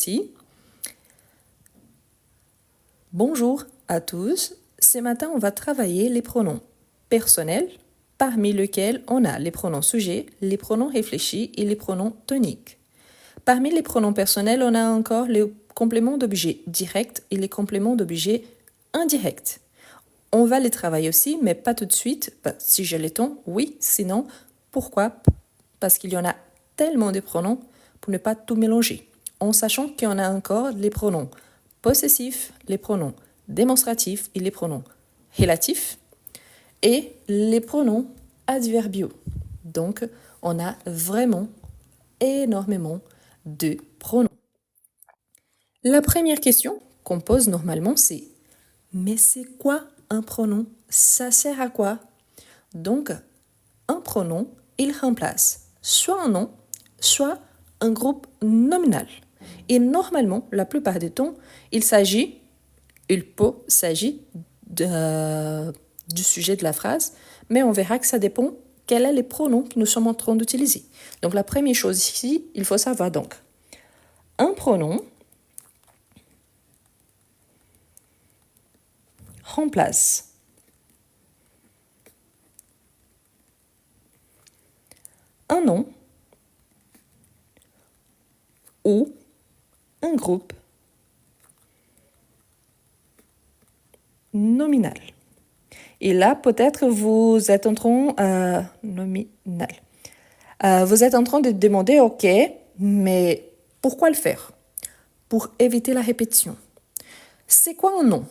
Ici. Bonjour à tous. Ce matin, on va travailler les pronoms personnels, parmi lesquels on a les pronoms sujets, les pronoms réfléchis et les pronoms toniques. Parmi les pronoms personnels, on a encore les compléments d'objet directs et les compléments d'objet indirects. On va les travailler aussi, mais pas tout de suite. Si j'ai le temps, oui. Sinon, pourquoi? Parce qu'il y en a tellement de pronoms pour ne pas tout mélanger. En sachant qu'il y en a encore les pronoms possessifs, les pronoms démonstratifs et les pronoms relatifs et les pronoms adverbiaux. Donc, on a vraiment énormément de pronoms. La première question qu'on pose normalement, c'est « Mais c'est quoi un pronom? Ça sert à quoi ?» Donc, un pronom, il remplace soit un nom, soit un groupe nominal. Et normalement, la plupart du temps, il peut s'agir du sujet de la phrase, mais on verra que ça dépend quels sont les pronoms que nous sommes en train d'utiliser. Donc, la première chose ici, il faut savoir donc, un pronom remplace un nom ou un groupe nominal. Et là, peut-être vous êtes en train nominal. Vous êtes en train de demander, ok, mais pourquoi le faire? Pour éviter la répétition. C'est quoi un nom?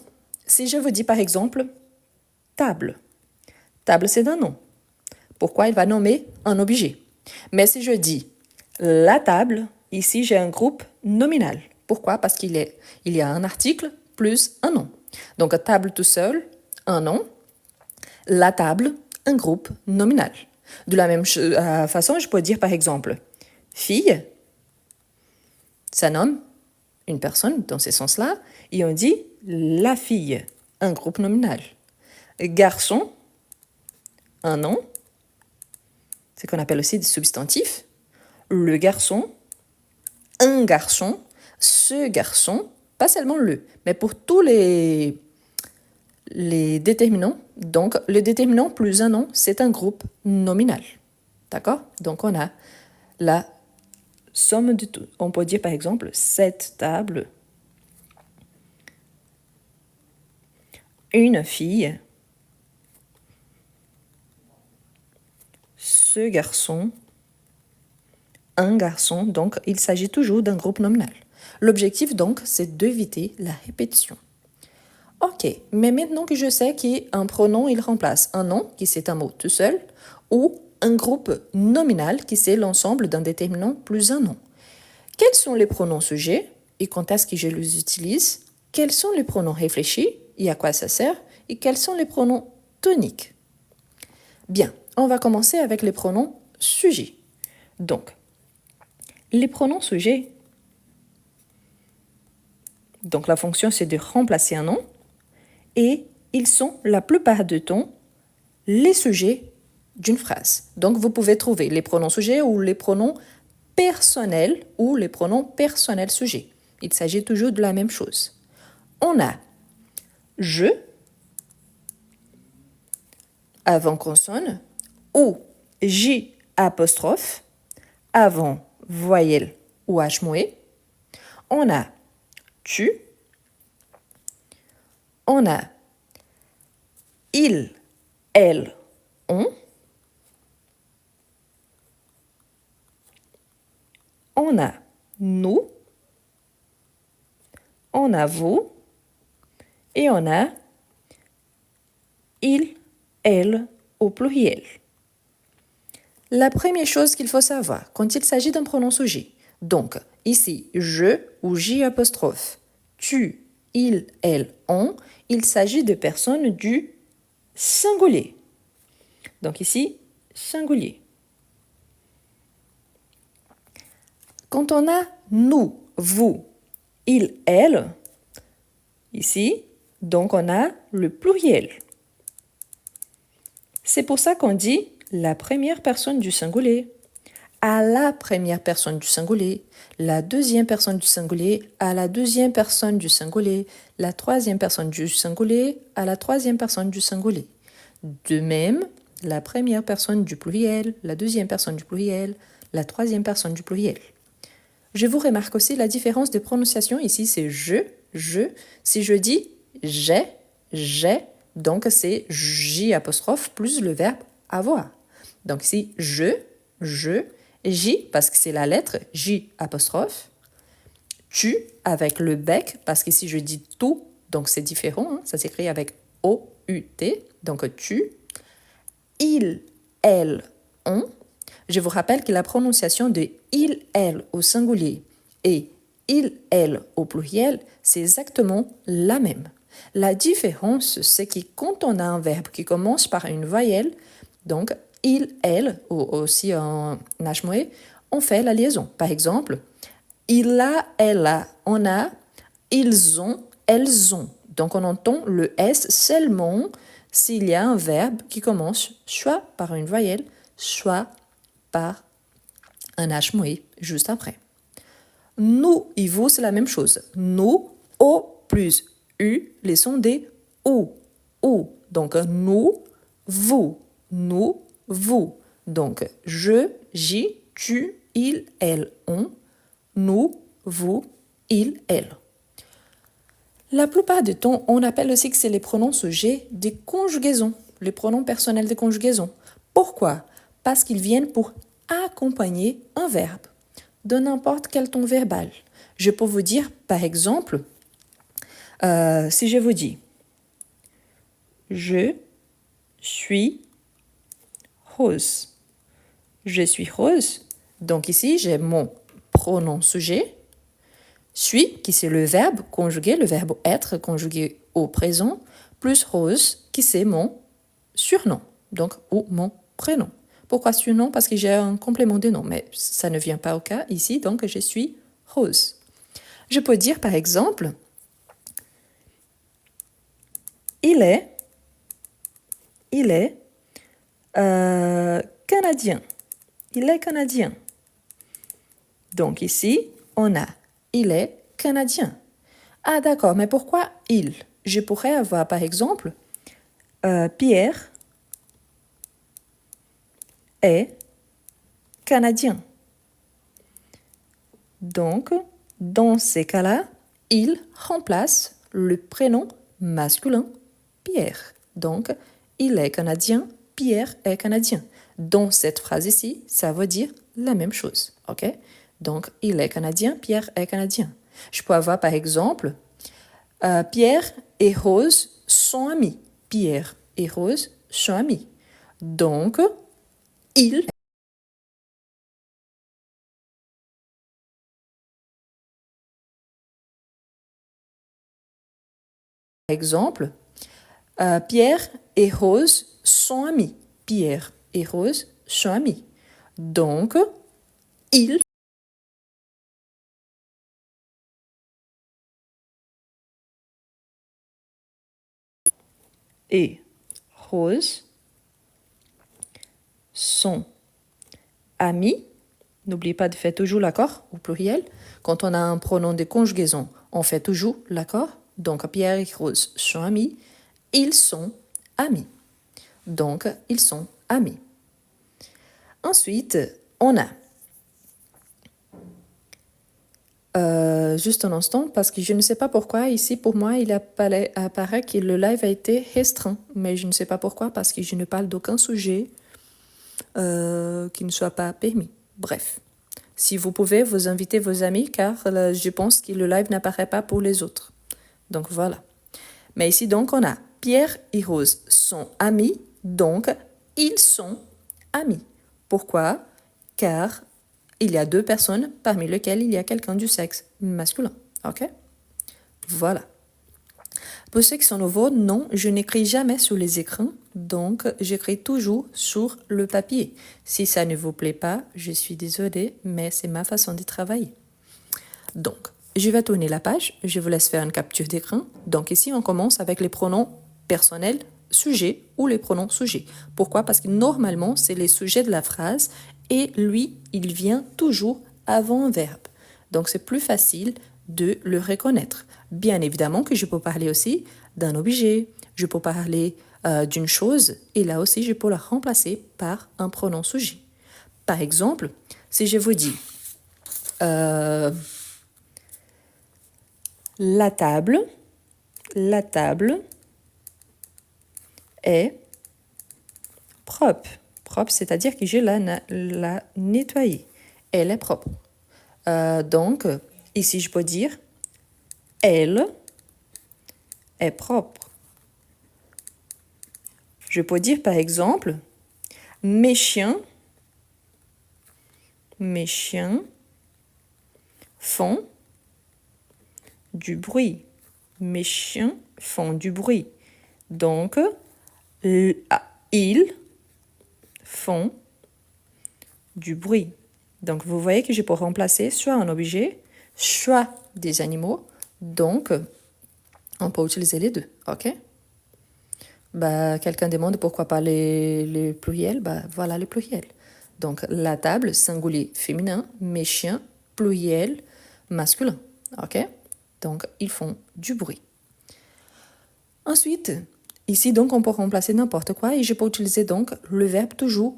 Si je vous dis par exemple table. Table, c'est un nom. Pourquoi il va nommer un objet? Mais si je dis la table, ici j'ai un groupe nominal. Pourquoi? Parce qu'il y a un article plus un nom. Donc table tout seul, un nom. La table, un groupe nominal. De la même façon, je peux dire par exemple fille, ça nomme une personne dans ce sens-là, et on dit la fille, un groupe nominal. Garçon, un nom, c'est qu'on appelle aussi des substantifs. Le garçon, un garçon, ce garçon, pas seulement le, mais pour tous les déterminants. Donc, le déterminant plus un nom, c'est un groupe nominal. D'accord? Donc, on a la somme de tout. On peut dire par exemple cette table, une fille, ce garçon, un garçon. Donc, il s'agit toujours d'un groupe nominal. L'objectif, donc, c'est d'éviter la répétition. Ok, mais maintenant que je sais qu'un pronom, il remplace un nom, qui c'est un mot tout seul, ou un groupe nominal, qui c'est l'ensemble d'un déterminant plus un nom. Quels sont les pronoms sujets et quand est-ce que je les utilise? Quels sont les pronoms réfléchis et à quoi ça sert? Et quels sont les pronoms toniques? Bien, on va commencer avec les pronoms sujets. Donc, les pronoms sujets, donc la fonction c'est de remplacer un nom et ils sont la plupart du temps les sujets d'une phrase. Donc, vous pouvez trouver les pronoms sujets ou les pronoms personnels ou les pronoms personnels sujets. Il s'agit toujours de la même chose. On a je avant consonne ou j apostrophe avant voyelle ou h muet. On a tu. On a il, elle, on. On a nous. On a vous. Et on a il, elle au pluriel. La première chose qu'il faut savoir quand il s'agit d'un pronom sujet, donc ici je ou j apostrophe, tu, il, elle, on, il s'agit de personnes du singulier. Donc ici, singulier. Quand on a nous, vous, il, elle, ici, donc on a le pluriel. C'est pour ça qu'on dit la première personne du singulier. à la première personne du singulier, la deuxième personne du singulier à la deuxième personne du singulier, la troisième personne du singulier à la troisième personne du singulier. De même, la première personne du pluriel, la deuxième personne du pluriel, la troisième personne du pluriel. Je vous remarque aussi la différence de prononciation. Ici, c'est je. Si je dis j'ai, donc c'est J apostrophe plus le verbe avoir. Donc ici, je, J parce que c'est la lettre J apostrophe, tu avec le bec parce qu'ici je dis tout, donc c'est différent, hein, ça s'écrit avec O-U-T, donc tu, il, elle, on. Je vous rappelle que la prononciation de il, elle au singulier et il, elle au pluriel, c'est exactement la même. La différence, c'est que quand on a un verbe qui commence par une voyelle, donc il, elle, ou aussi en hmoué, on fait la liaison. Par exemple, il a, elle a, on a, ils ont, elles ont. Donc on entend le S seulement s'il y a un verbe qui commence soit par une voyelle, soit par un hmoué juste après. Nous et vous, c'est la même chose. Nous, O plus U, les sons des OU. OU. Donc nous, vous. Nous, vous. Donc je, j'y, tu, il, elle, on. Nous, vous, il, elle. La plupart du temps, on appelle aussi que c'est les pronoms sujets des conjugaisons, les pronoms personnels des conjugaisons. Pourquoi? Parce qu'ils viennent pour accompagner un verbe de n'importe quel ton verbal. Je peux vous dire, par exemple, si je vous dis « Je suis rose ». Je suis rose. Donc ici, j'ai mon pronom sujet, suis, qui c'est le verbe conjugué, le verbe être conjugué au présent, plus rose, qui c'est mon surnom, donc ou mon prénom. Pourquoi surnom? Parce que j'ai un complément de nom, mais ça ne vient pas au cas ici, donc je suis rose. Je peux dire par exemple, il est canadien. Il est canadien. Donc ici, on a il est canadien. Ah d'accord, mais pourquoi il? Je pourrais avoir par exemple Pierre est canadien. Donc, dans ces cas-là, il remplace le prénom masculin Pierre. Donc, il est canadien, Pierre est canadien. Dans cette phrase ici, ça veut dire la même chose. Ok? Donc, il est canadien, Pierre est canadien. Je peux avoir par exemple, Pierre et Rose sont amis. Pierre et Rose sont amis. Donc, il exemple, Pierre et Rose sont amis. Pierre et Rose sont amis. Donc, il et Rose sont amis. N'oubliez pas de faire toujours l'accord au pluriel. Quand on a un pronom de conjugaison, on fait toujours l'accord. Donc, Pierre et Rose sont amis. Ils sont amis. Donc, ils sont amis. Ensuite, on a juste un instant, parce que je ne sais pas pourquoi, ici pour moi, il apparaît que le live a été restreint, mais je ne sais pas pourquoi, parce que je ne parle d'aucun sujet qui ne soit pas permis. Bref, si vous pouvez, vous invitez vos amis, car je pense que le live n'apparaît pas pour les autres. Donc voilà. Mais ici, donc, on a Pierre et Rose sont amis, donc ils sont amis. Pourquoi? Car il y a deux personnes parmi lesquelles il y a quelqu'un du sexe masculin. Ok? Voilà. Pour ceux qui sont nouveaux, non, je n'écris jamais sur les écrans, donc j'écris toujours sur le papier. Si ça ne vous plaît pas, je suis désolée, mais c'est ma façon de travailler. Donc, je vais tourner la page, je vous laisse faire une capture d'écran. Donc ici, on commence avec les pronoms personnels, sujets ou les pronoms sujets. Pourquoi? Parce que normalement, c'est les sujets de la phrase et lui, il vient toujours avant un verbe. Donc, c'est plus facile de le reconnaître. Bien évidemment que je peux parler aussi d'un objet, je peux parler d'une chose, et là aussi, je peux la remplacer par un pronom sujet. Par exemple, si je vous dis la table est propre. Propre, c'est-à-dire que je la nettoyée. Elle est propre. Donc, ici, je peux dire elle est propre. Je peux dire, par exemple, mes chiens font du bruit. Mes chiens font du bruit. Donc, ils font du bruit. Donc, vous voyez que je peux remplacer soit un objet, soit des animaux. Donc, on peut utiliser les deux, ok? Quelqu'un demande pourquoi pas les pluriels. Voilà les pluriels. Donc, la table, singulier féminin, mes chiens, pluriel masculin, ok? Donc, ils font du bruit. Ensuite, ici, donc, on peut remplacer n'importe quoi et je peux utiliser donc le verbe toujours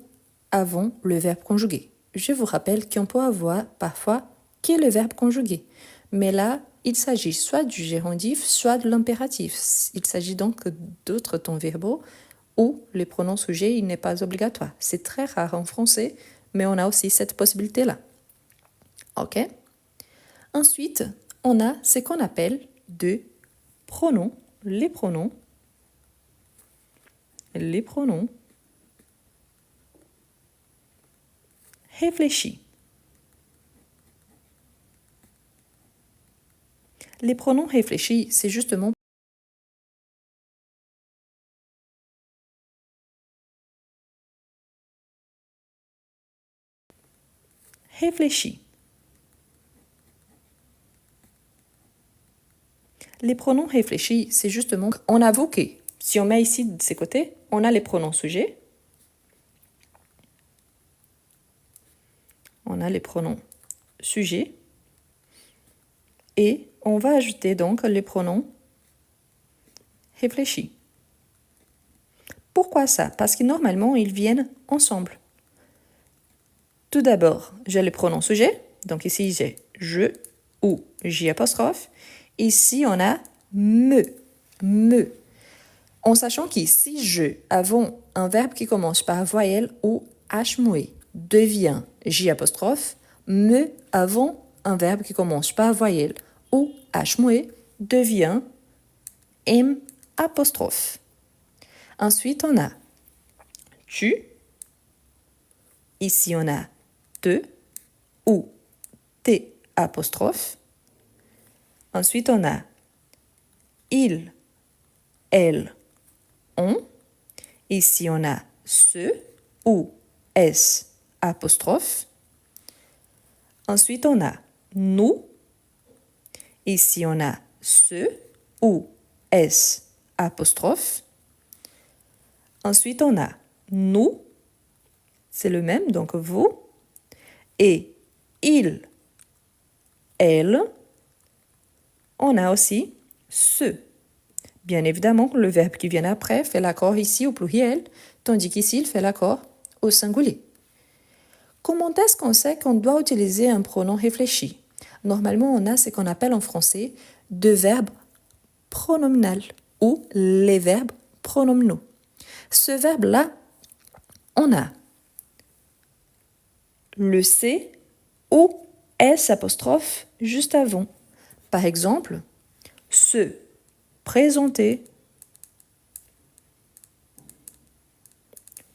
avant le verbe conjugué. Je vous rappelle qu'on peut avoir parfois qui est le verbe conjugué. Mais là, il s'agit soit du gérondif, soit de l'impératif. Il s'agit donc d'autres temps verbaux où le pronom sujet il n'est pas obligatoire. C'est très rare en français, mais on a aussi cette possibilité-là. OK? Ensuite, on a ce qu'on appelle de pronoms, les pronoms réfléchis. Les pronoms réfléchis, c'est justement réfléchis. Les pronoms réfléchis, c'est justement, on avoue que si on met ici de ces côtés, on a les pronoms sujets, on a les pronoms sujets, et on va ajouter donc les pronoms réfléchis. Pourquoi ça? Parce que normalement, ils viennent ensemble. Tout d'abord, j'ai les pronoms sujets, donc ici j'ai je ou j apostrophe. Ici, on a me. En sachant qu'ici, je, avant un verbe qui commence par voyelle ou h muet, devient j apostrophe. Me, avant un verbe qui commence par voyelle ou h muet, devient m apostrophe. Ensuite, on a tu. Ici, on a te ou t apostrophe. Ensuite, on a il, elle, on. Ici, on a ce ou s apostrophe. Ensuite, on a nous. Ici, on a ce ou s apostrophe. Ensuite, on a nous. C'est le même, donc vous. Et il, elle. On a aussi ce. Bien évidemment, le verbe qui vient après fait l'accord ici au pluriel, tandis qu'ici, il fait l'accord au singulier. Comment est-ce qu'on sait qu'on doit utiliser un pronom réfléchi? Normalement, on a ce qu'on appelle en français deux verbes pronominaux ou les verbes pronominaux. Ce verbe-là, on a le C ou S apostrophe juste avant. Par exemple, se présenter,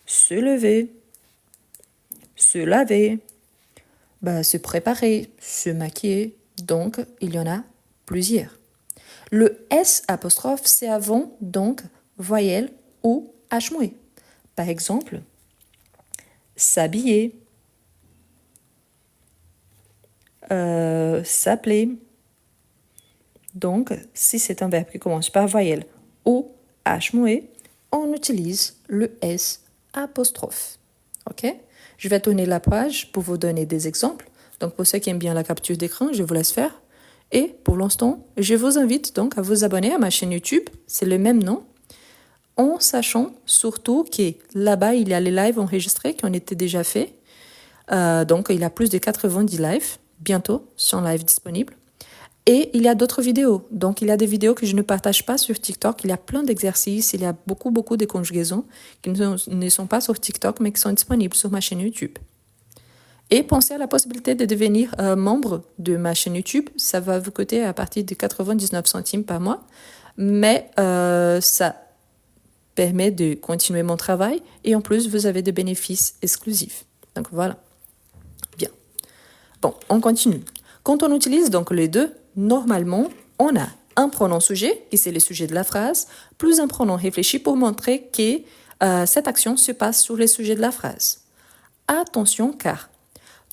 se lever, se laver, se préparer, se maquiller. Donc, il y en a plusieurs. Le S apostrophe, c'est avant, donc, voyelle ou H muet. Par exemple, s'habiller, s'appeler. Donc, si c'est un verbe qui commence par voyelle ou H muet, on utilise le S apostrophe. OK? Je vais tourner la page pour vous donner des exemples. Donc, pour ceux qui aiment bien la capture d'écran, je vous laisse faire. Et pour l'instant, je vous invite donc à vous abonner à ma chaîne YouTube. C'est le même nom. En sachant surtout que là-bas, il y a les lives enregistrés qui ont été déjà faits. Donc, il y a plus de 90 lives. Bientôt, sont live disponibles. Et il y a d'autres vidéos. Donc, il y a des vidéos que je ne partage pas sur TikTok. Il y a plein d'exercices. Il y a beaucoup de conjugaisons qui ne sont pas sur TikTok, mais qui sont disponibles sur ma chaîne YouTube. Et pensez à la possibilité de devenir membre de ma chaîne YouTube. Ça va vous coûter à partir de 99 centimes par mois. Mais ça permet de continuer mon travail. Et en plus, vous avez des bénéfices exclusifs. Donc, voilà. Bien. Bon, on continue. Quand on utilise donc les deux, normalement, on a un pronom sujet, qui c'est le sujet de la phrase, plus un pronom réfléchi pour montrer que cette action se passe sur le sujet de la phrase. Attention, car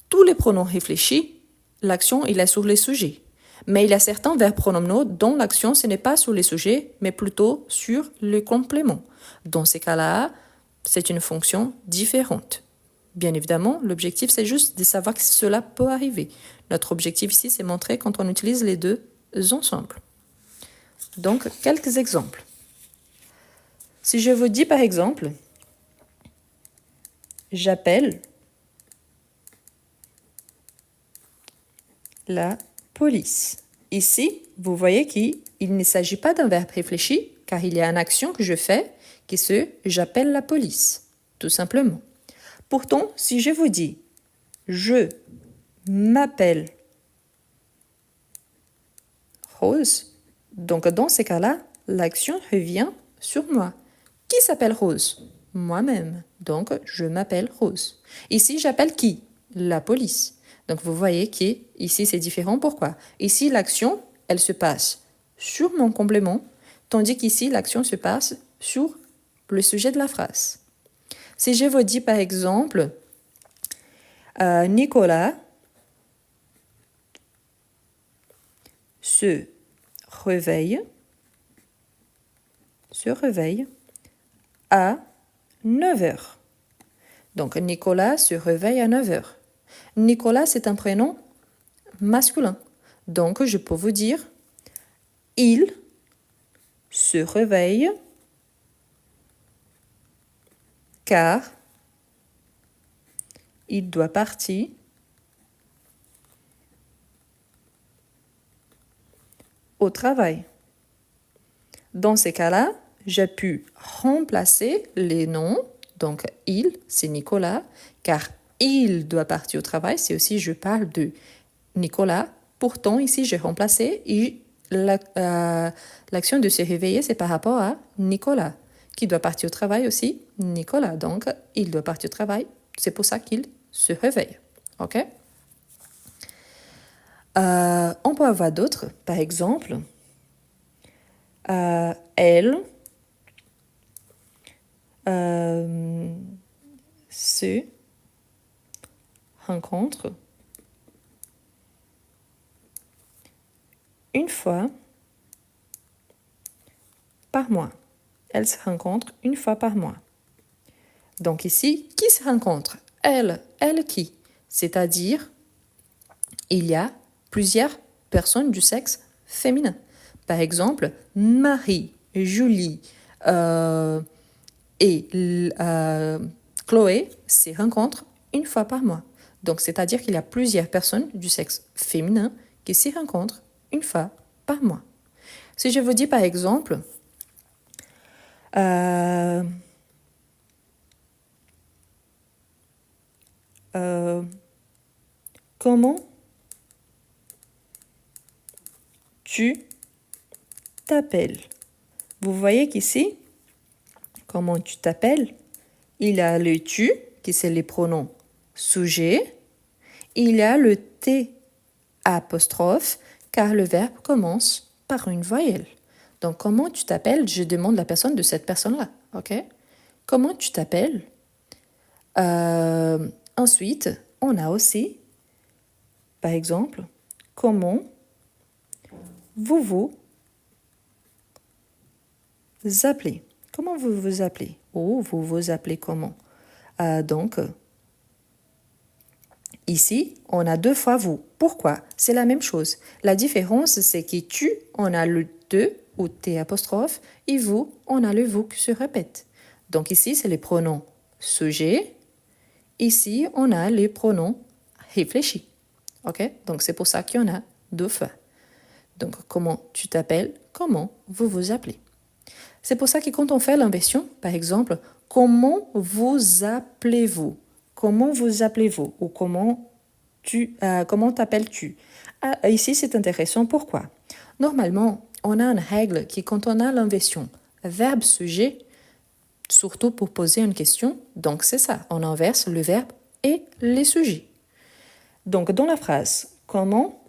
tous les pronoms réfléchis, l'action, il est sur les sujets. Mais il y a certains verbes pronominaux dont l'action, ce n'est pas sur les sujets, mais plutôt sur le complément. Dans ces cas-là, c'est une fonction différente. Bien évidemment, l'objectif, c'est juste de savoir que cela peut arriver. Notre objectif ici, c'est montrer quand on utilise les deux ensemble. Donc, quelques exemples. Si je vous dis par exemple, j'appelle la police. Ici, vous voyez qu'il ne s'agit pas d'un verbe réfléchi, car il y a une action que je fais qui est j'appelle la police, tout simplement. Pourtant, si je vous dis je m'appelle Rose, donc dans ces cas-là, l'action revient sur moi. Qui s'appelle Rose? Moi-même. Donc, je m'appelle Rose. Ici, j'appelle qui? La police. Donc, vous voyez qu'ici, c'est différent. Pourquoi? Ici, l'action, elle se passe sur mon complément, tandis qu'ici, l'action se passe sur le sujet de la phrase. Si je vous dis, par exemple, Nicolas se réveille à 9 heures. Donc, Nicolas se réveille à 9 heures. Nicolas, c'est un prénom masculin. Donc, je peux vous dire, il se réveille car il doit partir au travail. Dans ces cas-là, j'ai pu remplacer les noms. Donc, il, c'est Nicolas, car il doit partir au travail. C'est aussi, je parle de Nicolas. Pourtant, ici, j'ai remplacé et l'action de se réveiller, c'est par rapport à Nicolas, qui doit partir au travail aussi. Nicolas, donc, il doit partir au travail. C'est pour ça qu'il se réveille. OK? On peut avoir d'autres. Par exemple, elle se rencontre une fois par mois. Elle se rencontre une fois par mois. Donc ici, qui se rencontre? Elle qui? C'est-à-dire, il y a plusieurs personnes du sexe féminin. Par exemple, Marie, Julie et Chloé se rencontrent une fois par mois. Donc, c'est-à-dire qu'il y a plusieurs personnes du sexe féminin qui se rencontrent une fois par mois. Si je vous dis par exemple, comment tu t'appelles? Vous voyez qu'ici, comment tu t'appelles, il y a le tu, qui c'est les pronoms sujet. Il y a le t apostrophe, car le verbe commence par une voyelle. Donc, comment tu t'appelles? Je demande la personne de cette personne-là. OK? Comment tu t'appelles? Ensuite, on a aussi, par exemple, comment vous vous appelez? Comment vous vous appelez? Ou vous vous appelez comment? Donc, Ici, on a 2 fois vous. Pourquoi? C'est la même chose. La différence, c'est que tu, on a le te ou t apostrophe, et vous, on a le vous qui se répète. Donc ici, c'est les pronoms sujet. Ici, on a les pronoms réfléchis. OK? Donc c'est pour ça qu'il y en a 2 fois. Donc comment tu t'appelles, comment vous vous appelez. C'est pour ça que quand on fait l'inversion, par exemple, comment vous appelez-vous? Comment vous appelez-vous? Ou comment t'appelles-tu? Ah, ici, c'est intéressant. Pourquoi? Normalement, on a une règle qui, quand on a l'inversion verbe-sujet, surtout pour poser une question, donc c'est ça, on inverse le verbe et les sujets. Donc, dans la phrase, comment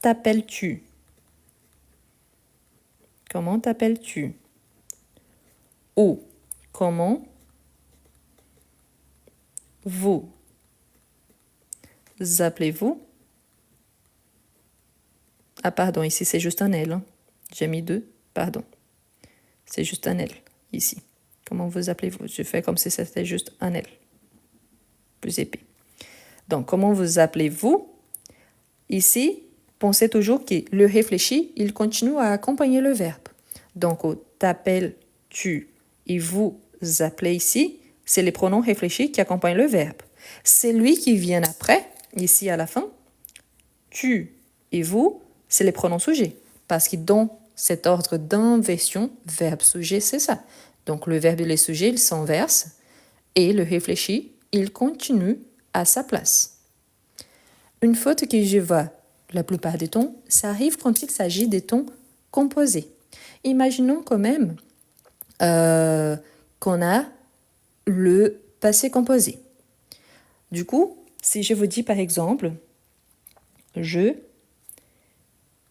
t'appelles-tu? Comment t'appelles-tu? Ou comment vous appelez-vous? Ah pardon, ici c'est juste un L. Hein. J'ai mis 2, pardon. C'est juste un L, ici. Comment vous appelez-vous? Je fais comme si c'était juste un L. Plus épais. Donc, comment vous appelez-vous? Ici, pensez toujours que le réfléchi, il continue à accompagner le verbe. Donc, t'appelles-tu et vous appelez ici, c'est les pronoms réfléchis qui accompagnent le verbe. C'est lui qui vient après, ici à la fin. Tu et vous, c'est les pronoms sujets. Parce que dans cet ordre d'inversion, verbe-sujet, c'est ça. Donc, le verbe et les sujets, ils s'inversent et le réfléchi, il continue à sa place. Une faute que je vois la plupart des temps, ça arrive quand il s'agit des tons composés. Imaginons quand même qu'on a le passé composé. Du coup, si je vous dis par exemple, je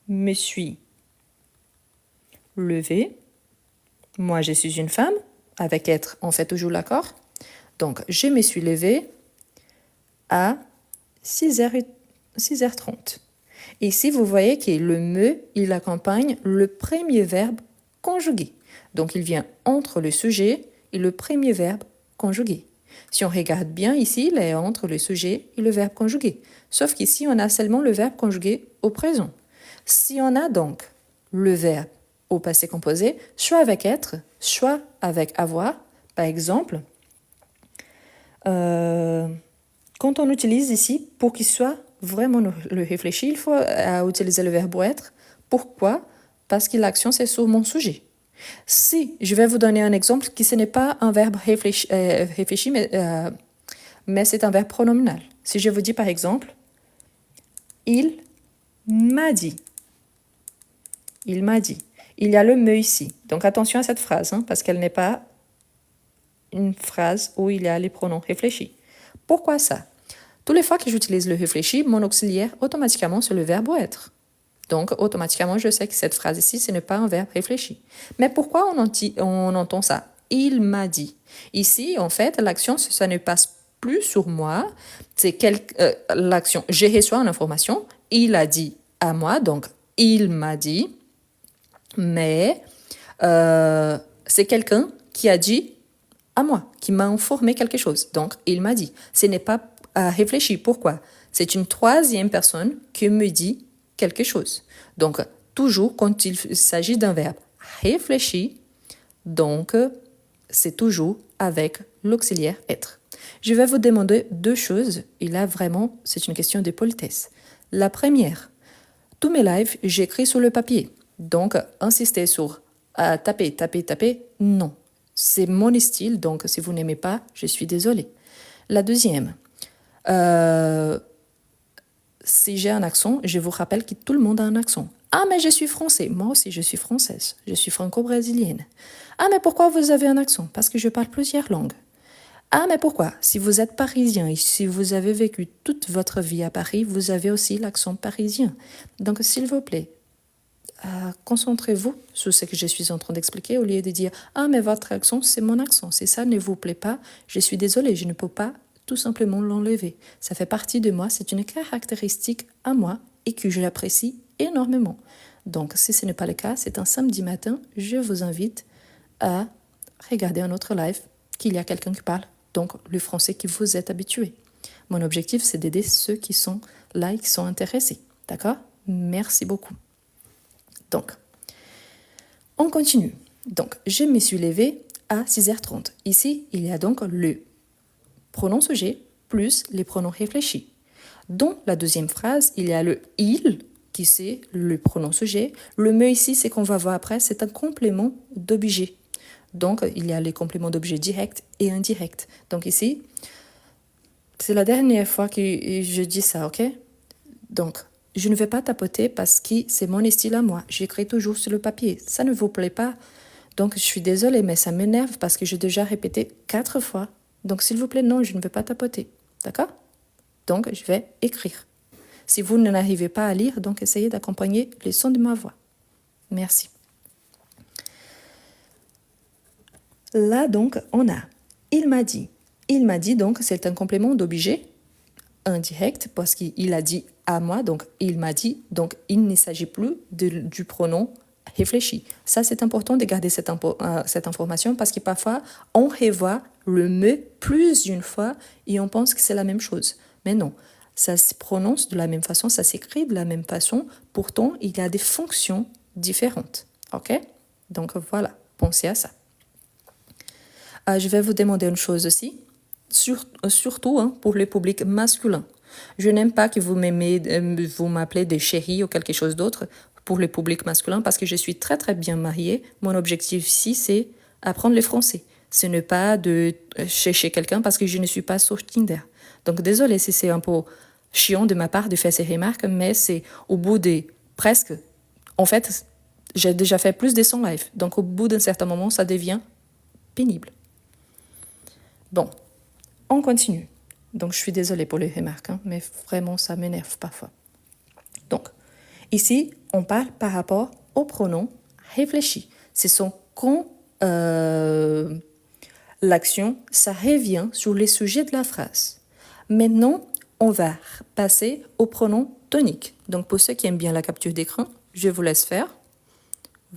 me suis levée, moi je suis une femme, avec être, on fait toujours l'accord. Donc, je me suis levée à 6h30. Ici, vous voyez que le me, il accompagne le premier verbe conjugué. Donc, il vient entre le sujet et le premier verbe conjugué. Si on regarde bien ici, il est entre le sujet et le verbe conjugué. Sauf qu'ici, on a seulement le verbe conjugué au présent. Si on a donc le verbe au passé composé, soit avec être, soit avec avoir, par exemple, quand on utilise ici, pour qu'il soit vraiment le réfléchi, il faut utiliser le verbe être. Pourquoi? Parce que l'action, c'est sur mon sujet. Si, je vais vous donner un exemple qui ce n'est pas un verbe réfléchi, mais c'est un verbe pronominal. Si je vous dis par exemple, il m'a dit. Il m'a dit. Il y a le me ici. Donc attention à cette phrase, hein, parce qu'elle n'est pas une phrase où il y a les pronoms réfléchis. Pourquoi ça? Toutes les fois que j'utilise le réfléchi, mon auxiliaire, automatiquement, c'est le verbe être. Donc, automatiquement, je sais que cette phrase ici, ce n'est pas un verbe réfléchi. Mais pourquoi on entend ça? Il m'a dit. Ici, en fait, l'action, ça ne passe plus sur moi. C'est l'action. Je reçois une information. Il a dit à moi, donc il m'a dit. Mais c'est quelqu'un qui a dit à moi, qui m'a informé quelque chose. Donc, il m'a dit. Ce n'est pas réfléchi. Pourquoi? C'est une troisième personne qui me dit quelque chose. Donc, toujours quand il s'agit d'un verbe réfléchi, donc c'est toujours avec l'auxiliaire être. Je vais vous demander 2 choses, et là vraiment, c'est une question de politesse. La première, tous mes lives, j'écris sur le papier. Donc, insister sur taper, non. C'est mon style, donc si vous n'aimez pas, je suis désolée. La deuxième, si j'ai un accent, je vous rappelle que tout le monde a un accent. Ah, mais je suis français. Moi aussi, je suis française. Je suis franco-brésilienne. Ah, mais pourquoi vous avez un accent? Parce que je parle plusieurs langues. Ah, mais pourquoi? Si vous êtes parisien et si vous avez vécu toute votre vie à Paris, vous avez aussi l'accent parisien. Donc, s'il vous plaît, concentrez-vous sur ce que je suis en train d'expliquer au lieu de dire « Ah, mais votre accent, c'est mon accent. Si ça ne vous plaît pas, je suis désolée, je ne peux pas tout simplement l'enlever. Ça fait partie de moi, c'est une caractéristique à moi et que je l'apprécie énormément. Donc, si ce n'est pas le cas, c'est un samedi matin, je vous invite à regarder un autre live qu'il y a quelqu'un qui parle donc le français que vous êtes habitué. Mon objectif, c'est d'aider ceux qui sont là et qui sont intéressés. D'accord? Merci beaucoup. Donc, on continue. Donc, je me suis levée à 6h30. Ici, il y a donc le pronom sujet plus les pronoms réfléchis. Dans la deuxième phrase, il y a le « il » qui c'est le pronom sujet. Le « me » ici, c'est qu'on va voir après, c'est un complément d'objet. Donc, il y a les compléments d'objet directs et indirects. Donc ici, c'est la dernière fois que je dis ça, ok? Donc, je ne vais pas tapoter parce que c'est mon style à moi. J'écris toujours sur le papier. Ça ne vous plaît pas? Donc, je suis désolée, mais ça m'énerve parce que j'ai déjà répété 4 fois. Donc, s'il vous plaît, non, je ne vais pas tapoter. D'accord? Donc, je vais écrire. Si vous n'arrivez pas à lire, donc essayez d'accompagner les sons de ma voix. Merci. Là, donc, on a « il m'a dit ». Il m'a dit, donc, c'est un complément d'objet indirect parce qu'il a dit à moi, donc il m'a dit, donc il ne s'agit plus du pronom réfléchi. Ça, c'est important de garder cette information parce que parfois, on revoit le « me » plus d'une fois et on pense que c'est la même chose. Mais non, ça se prononce de la même façon, ça s'écrit de la même façon. Pourtant, il y a des fonctions différentes. OK? Donc voilà, pensez à ça. Je vais vous demander une chose aussi, surtout pour le public masculin. Je n'aime pas que vous m'appelez des chéris ou quelque chose d'autre pour le public masculin parce que je suis très très bien mariée. Mon objectif ici, c'est apprendre le français. Ce n'est pas de chercher quelqu'un parce que je ne suis pas sur Tinder. Donc désolé si c'est un peu chiant de ma part de faire ces remarques, mais c'est au bout de presque... En fait, j'ai déjà fait plus de 100 lives. Donc au bout d'un certain moment, ça devient pénible. Bon, on continue. Donc, je suis désolée pour les remarques, mais vraiment, ça m'énerve parfois. Donc, ici, on parle par rapport au pronom réfléchi. Ce sont quand l'action, ça revient sur les sujets de la phrase. Maintenant, on va passer au pronom tonique. Donc, pour ceux qui aiment bien la capture d'écran, je vous laisse faire.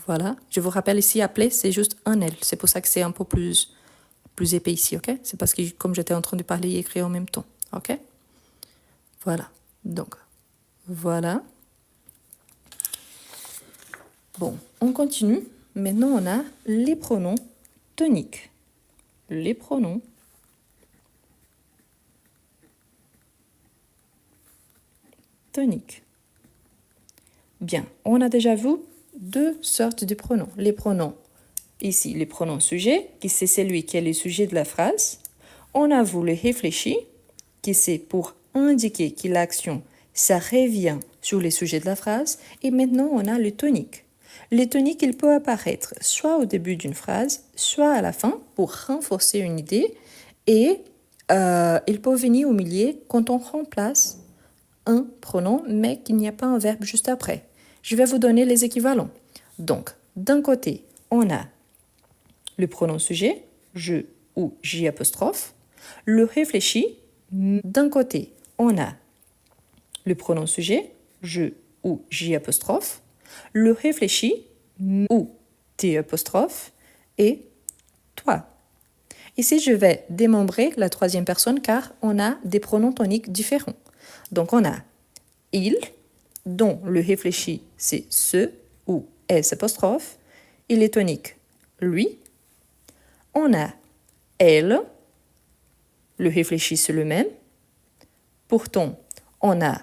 Voilà. Je vous rappelle ici, appeler, c'est juste un L. C'est pour ça que c'est un peu plus épais ici, ok? C'est parce que comme j'étais en train de parler et écrire en même temps, ok? Voilà, donc, voilà. Bon, on continue. Maintenant, on a les pronoms toniques. Les pronoms toniques. Bien, on a déjà vu 2 sortes de pronoms. Les pronoms ici, les pronoms sujets, qui c'est celui qui est le sujet de la phrase. On a vu le réfléchi, qui c'est pour indiquer que l'action, ça revient sur les sujets de la phrase. Et maintenant, on a le tonique. Le tonique, il peut apparaître soit au début d'une phrase, soit à la fin pour renforcer une idée. Et il peut venir au milieu quand on remplace un pronom, mais qu'il n'y a pas un verbe juste après. Je vais vous donner les équivalents. Donc, d'un côté, on a le pronom sujet, je ou j'. Le réfléchi, d'un côté, on a le pronom sujet, je ou j'. Le réfléchi, ou t'. Et toi. Ici, je vais démembrer la troisième personne car on a des pronoms toniques différents. Donc, on a il, dont le réfléchi, c'est ce ou s'. Il est tonique, lui. On a elle, le réfléchi, c'est le même. Pourtant, on a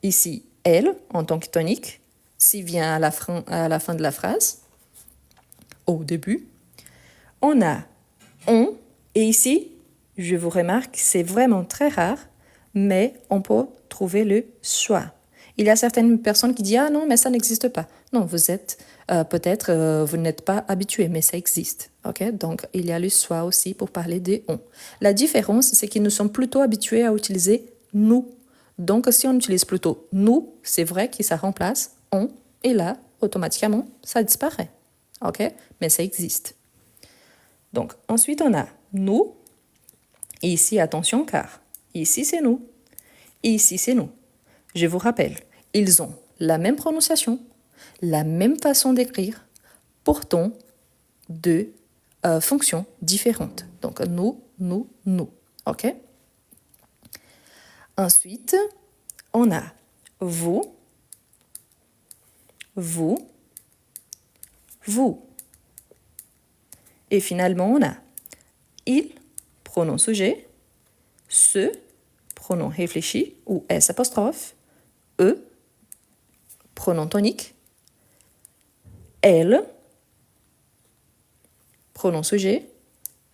ici elle en tant que tonique, s'il vient à la fin de la phrase, au début. On a on, et ici, je vous remarque, c'est vraiment très rare, mais on peut trouver le soit. Il y a certaines personnes qui disent « Ah non, mais ça n'existe pas ». Non, vous êtes peut-être, vous n'êtes pas habitué, mais ça existe. Okay? Donc, il y a le soit aussi pour parler des on. La différence, c'est que nous sommes plutôt habitués à utiliser nous. Donc, si on utilise plutôt nous, c'est vrai que ça remplace on, et là, automatiquement, ça disparaît. Okay? Mais ça existe. Donc, ensuite, on a nous. Et ici, attention, car ici, c'est nous. Et ici, c'est nous. Je vous rappelle, ils ont la même prononciation, la même façon d'écrire, pourtant deux fonctions différentes. Donc, nous, nous, nous. OK? Ensuite, on a vous, vous, vous. Et finalement, on a il, pronom sujet, ce, pronom réfléchi ou S apostrophe, eux, pronom tonique, elle, pronom sujet,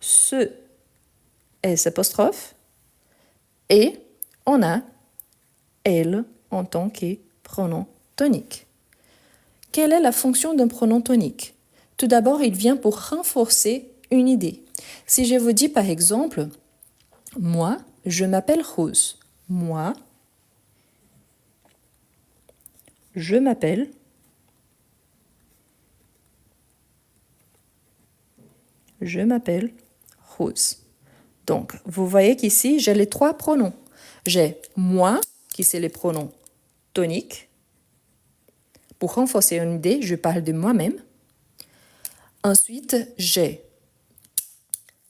ce, S apostrophe, et on a elle en tant que pronom tonique. Quelle est la fonction d'un pronom tonique? Tout d'abord, il vient pour renforcer une idée. Si je vous dis par exemple, moi, je m'appelle Rose. Moi, je m'appelle Rose. Donc, vous voyez qu'ici, j'ai les trois pronoms. J'ai moi, qui c'est les pronoms toniques. Pour renforcer une idée, je parle de moi-même. Ensuite, j'ai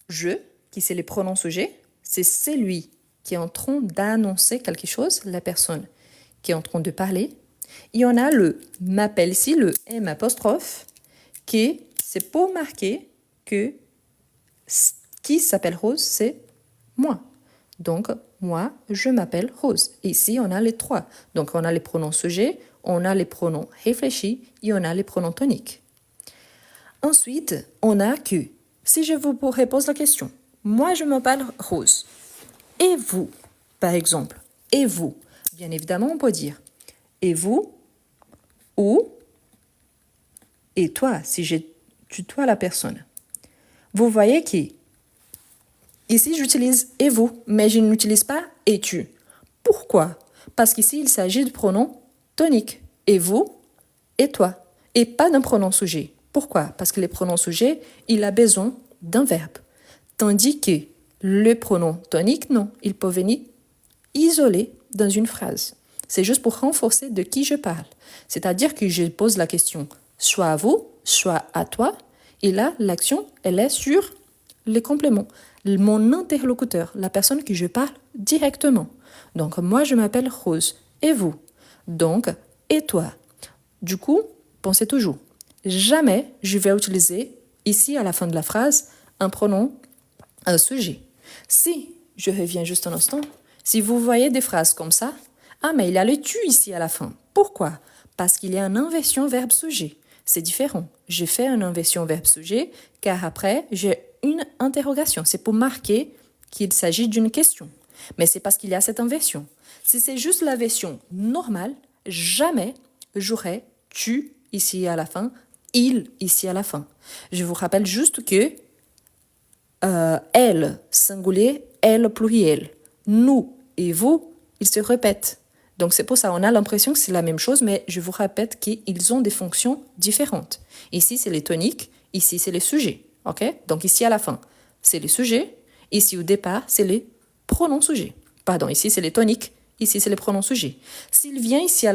je, qui c'est les pronoms sujets. C'est celui qui est en train d'annoncer quelque chose, la personne qui est en train de parler. Il y en a le m'appelle ici, le M apostrophe, qui c'est pour marquer que qui s'appelle Rose, c'est moi. Donc, moi, je m'appelle Rose. Ici, on a les trois. Donc, on a les pronoms sujets, on a les pronoms réfléchis et on a les pronoms toniques. Ensuite, on a que. Si je vous repose la question, moi, je m'appelle Rose. Et vous, par exemple, et vous, bien évidemment, on peut dire et vous, ou et toi, si je tutoie la personne. Vous voyez que ici, j'utilise et vous, mais je n'utilise pas et tu. Pourquoi? Parce qu'ici, il s'agit de pronoms toniques. Et vous, et toi. Et pas d'un pronom sujet. Pourquoi? Parce que les pronoms sujets, il a besoin d'un verbe. Tandis que le pronom tonique, non, il peut venir isolé dans une phrase. C'est juste pour renforcer de qui je parle. C'est-à-dire que je pose la question soit à vous, soit à toi. Et là, l'action, elle est sur les compléments. Mon interlocuteur, la personne que je parle directement. Donc, moi, je m'appelle Rose. Et vous? Donc, et toi? Du coup, pensez toujours. Jamais je vais utiliser, ici, à la fin de la phrase, un pronom, un sujet. Si, je reviens juste un instant, si vous voyez des phrases comme ça, ah, mais il y a le tu ici à la fin. Pourquoi? Parce qu'il y a une inversion verbe-sujet. C'est différent. J'ai fait une inversion verbe-sujet car après, j'ai une interrogation. C'est pour marquer qu'il s'agit d'une question. Mais c'est parce qu'il y a cette inversion. Si c'est juste la version normale, jamais j'aurai tu ici à la fin, il ici à la fin. Je vous rappelle juste que elle, singulier, elle, pluriel. Nous et vous, ils se répètent. Donc c'est pour ça on a l'impression que c'est la même chose, mais je vous répète qu'ils ont des fonctions différentes. Ici, c'est les toniques, ici, c'est les sujets. Okay? Donc ici, à la fin, c'est les sujets. Ici, au départ, c'est les pronoms sujets. Pardon, ici, c'est les toniques. Ici, c'est les pronoms sujets. S'il vient ici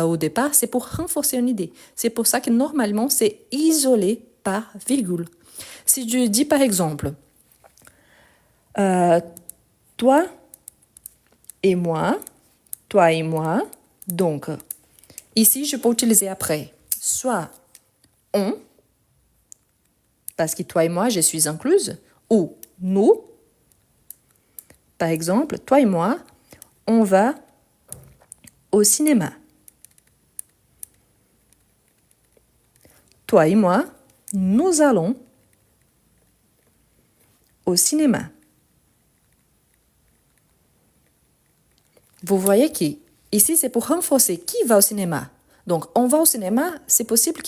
au départ, c'est pour renforcer une idée. C'est pour ça que normalement, c'est isolé par virgule. Si je dis par exemple, toi et moi, donc ici, je peux utiliser après soit on, parce que toi et moi, je suis incluse, ou nous. Par exemple, toi et moi, on va au cinéma. Toi et moi, nous allons au cinéma. Vous voyez qu'ici, c'est pour renforcer qui va au cinéma. Donc, on va au cinéma, c'est possible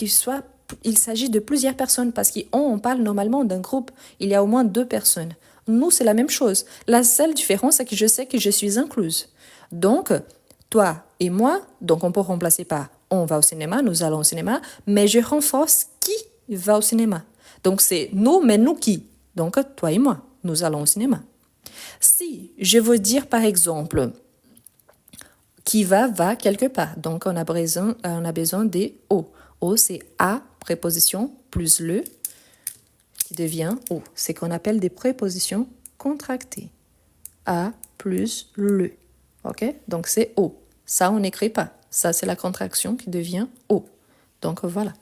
il s'agit de plusieurs personnes parce qu'on parle normalement d'un groupe. Il y a au moins 2 personnes. Nous, c'est la même chose. La seule différence, c'est que je sais que je suis incluse. Donc, toi et moi, donc on peut remplacer par on va au cinéma, nous allons au cinéma, mais je renforce qui va au cinéma. Donc, c'est nous, mais nous qui? Donc, toi et moi, nous allons au cinéma. Si je veux dire, par exemple, qui va quelque part. Donc, on a besoin des O. O, c'est A, préposition, plus le, qui devient O. C'est qu'on appelle des prépositions contracté. A plus le. OK? Donc, c'est O. Ça, on n'écrit pas. Ça, c'est la contraction qui devient O. Donc, voilà.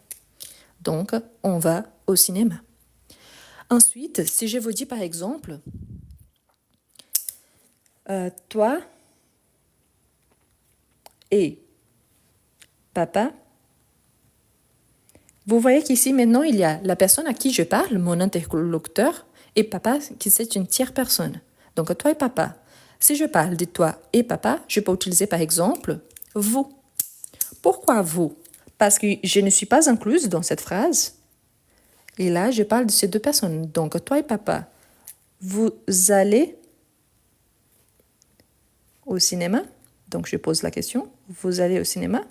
Donc, on va au cinéma. Ensuite, si je vous dis par exemple, toi et papa, vous voyez qu'ici, maintenant, il y a la personne à qui je parle, mon interlocuteur, et papa, qui c'est une tierce personne. Donc, toi et papa. Si je parle de toi et papa, je peux utiliser par exemple vous. Pourquoi vous? Parce que je ne suis pas incluse dans cette phrase. Et là, je parle de ces deux personnes. Donc, toi et papa, vous allez au cinéma. Donc, je pose la question. Vous allez au cinéma?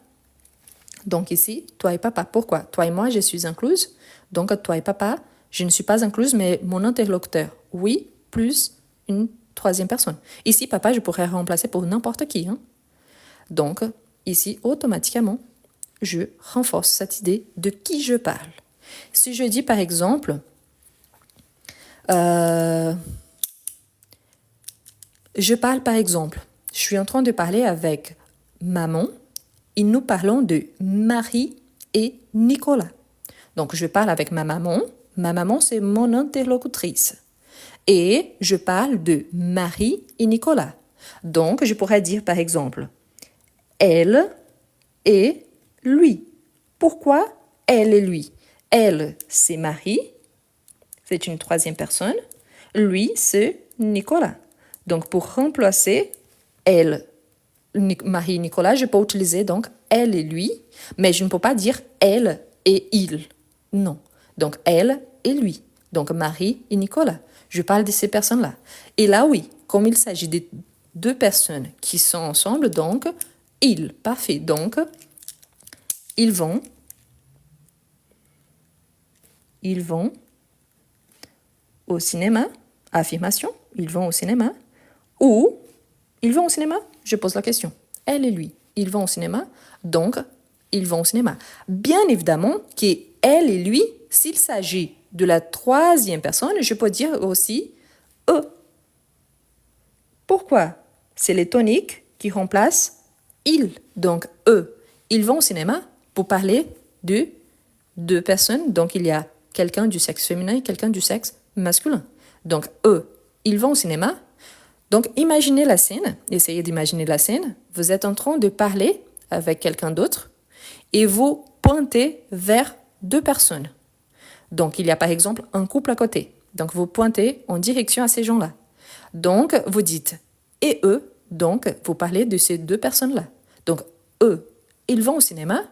Donc, ici, toi et papa. Pourquoi? Toi et moi, je suis incluse. Donc, toi et papa, je ne suis pas incluse, mais mon interlocuteur, oui, plus une troisième personne. Ici, papa, je pourrais remplacer pour n'importe qui. Hein? Donc, ici, automatiquement, je renforce cette idée de qui je parle. Si je dis, par exemple, je parle, par exemple, je suis en train de parler avec maman et nous parlons de Marie et Nicolas. Donc, je parle avec ma maman. Ma maman, c'est mon interlocutrice. Et je parle de Marie et Nicolas. Donc, je pourrais dire, par exemple, elle et lui. Pourquoi elle et lui? Elle, c'est Marie, c'est une troisième personne. Lui, c'est Nicolas. Donc, pour remplacer elle, Marie et Nicolas, je peux utiliser donc elle et lui, mais je ne peux pas dire elle et il. Non. Donc, elle et lui. Donc, Marie et Nicolas. Je parle de ces personnes-là. Et là, oui, comme il s'agit de deux personnes qui sont ensemble, donc, ils. Parfait. Donc, ils vont au cinéma. Affirmation, ils vont au cinéma. Ou, ils vont au cinéma? Je pose la question. Elle et lui, ils vont au cinéma. Donc, ils vont au cinéma. Bien évidemment qu'elle et lui, s'il s'agit de la troisième personne, je peux dire aussi eux. Pourquoi? C'est les toniques qui remplacent ils. Donc, eux, ils vont au cinéma pour parler de deux personnes. Donc, il y a quelqu'un du sexe féminin et quelqu'un du sexe masculin. Donc, eux, ils vont au cinéma. Donc, imaginez la scène. Essayez d'imaginer la scène. Vous êtes en train de parler avec quelqu'un d'autre et vous pointez vers deux personnes. Donc, il y a par exemple un couple à côté. Donc, vous pointez en direction à ces gens-là. Donc, vous dites « et eux ». Donc, vous parlez de ces deux personnes-là. Donc, eux, ils vont au cinéma.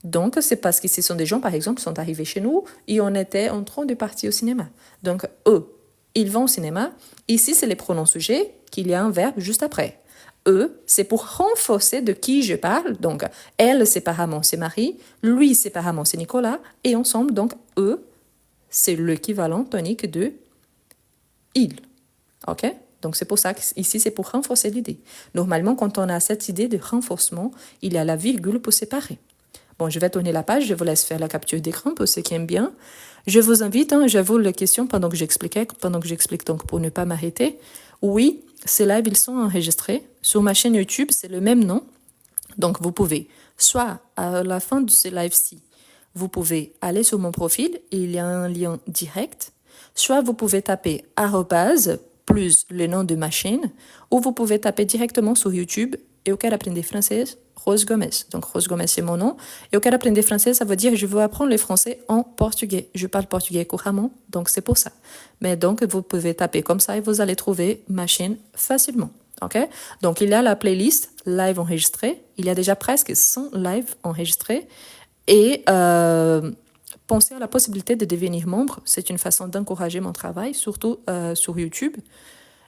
Donc, c'est parce que ce sont des gens, par exemple, qui sont arrivés chez nous et on était en train de partir au cinéma. Donc, eux, ils vont au cinéma. Ici, c'est les pronoms sujets qu'il y a un verbe juste après. Eux, c'est pour renforcer de qui je parle. Donc, elle, séparément, c'est Marie. Lui, séparément, c'est Nicolas. Et ensemble, donc, eux, c'est l'équivalent tonique de il. OK? Donc, c'est pour ça qu'ici, c'est pour renforcer l'idée. Normalement, quand on a cette idée de renforcement, il y a la virgule pour séparer. Bon, je vais tourner la page, je vous laisse faire la capture d'écran pour ceux qui aiment bien. Je vous invite, j'avoue la question pendant que j'explique donc pour ne pas m'arrêter. Oui, ces lives, ils sont enregistrés. Sur ma chaîne YouTube, c'est le même nom. Donc, vous pouvez, soit à la fin de ce live-ci, vous pouvez aller sur mon profil, il y a un lien direct. Soit vous pouvez taper arrobase plus le nom de ma chaîne, ou vous pouvez taper directement sur YouTube Eu quero aprender francês, Rose Gomes. Donc, Rose Gomes, c'est mon nom. Eu quero aprender francês, ça veut dire je veux apprendre le français en portugais. Je parle portugais couramment, donc c'est pour ça. Mais donc, vous pouvez taper comme ça et vous allez trouver ma chaîne facilement. OK? Donc, il y a la playlist live enregistrée. Il y a déjà presque 100 lives enregistrés. Et pensez à la possibilité de devenir membre. C'est une façon d'encourager mon travail, surtout sur YouTube.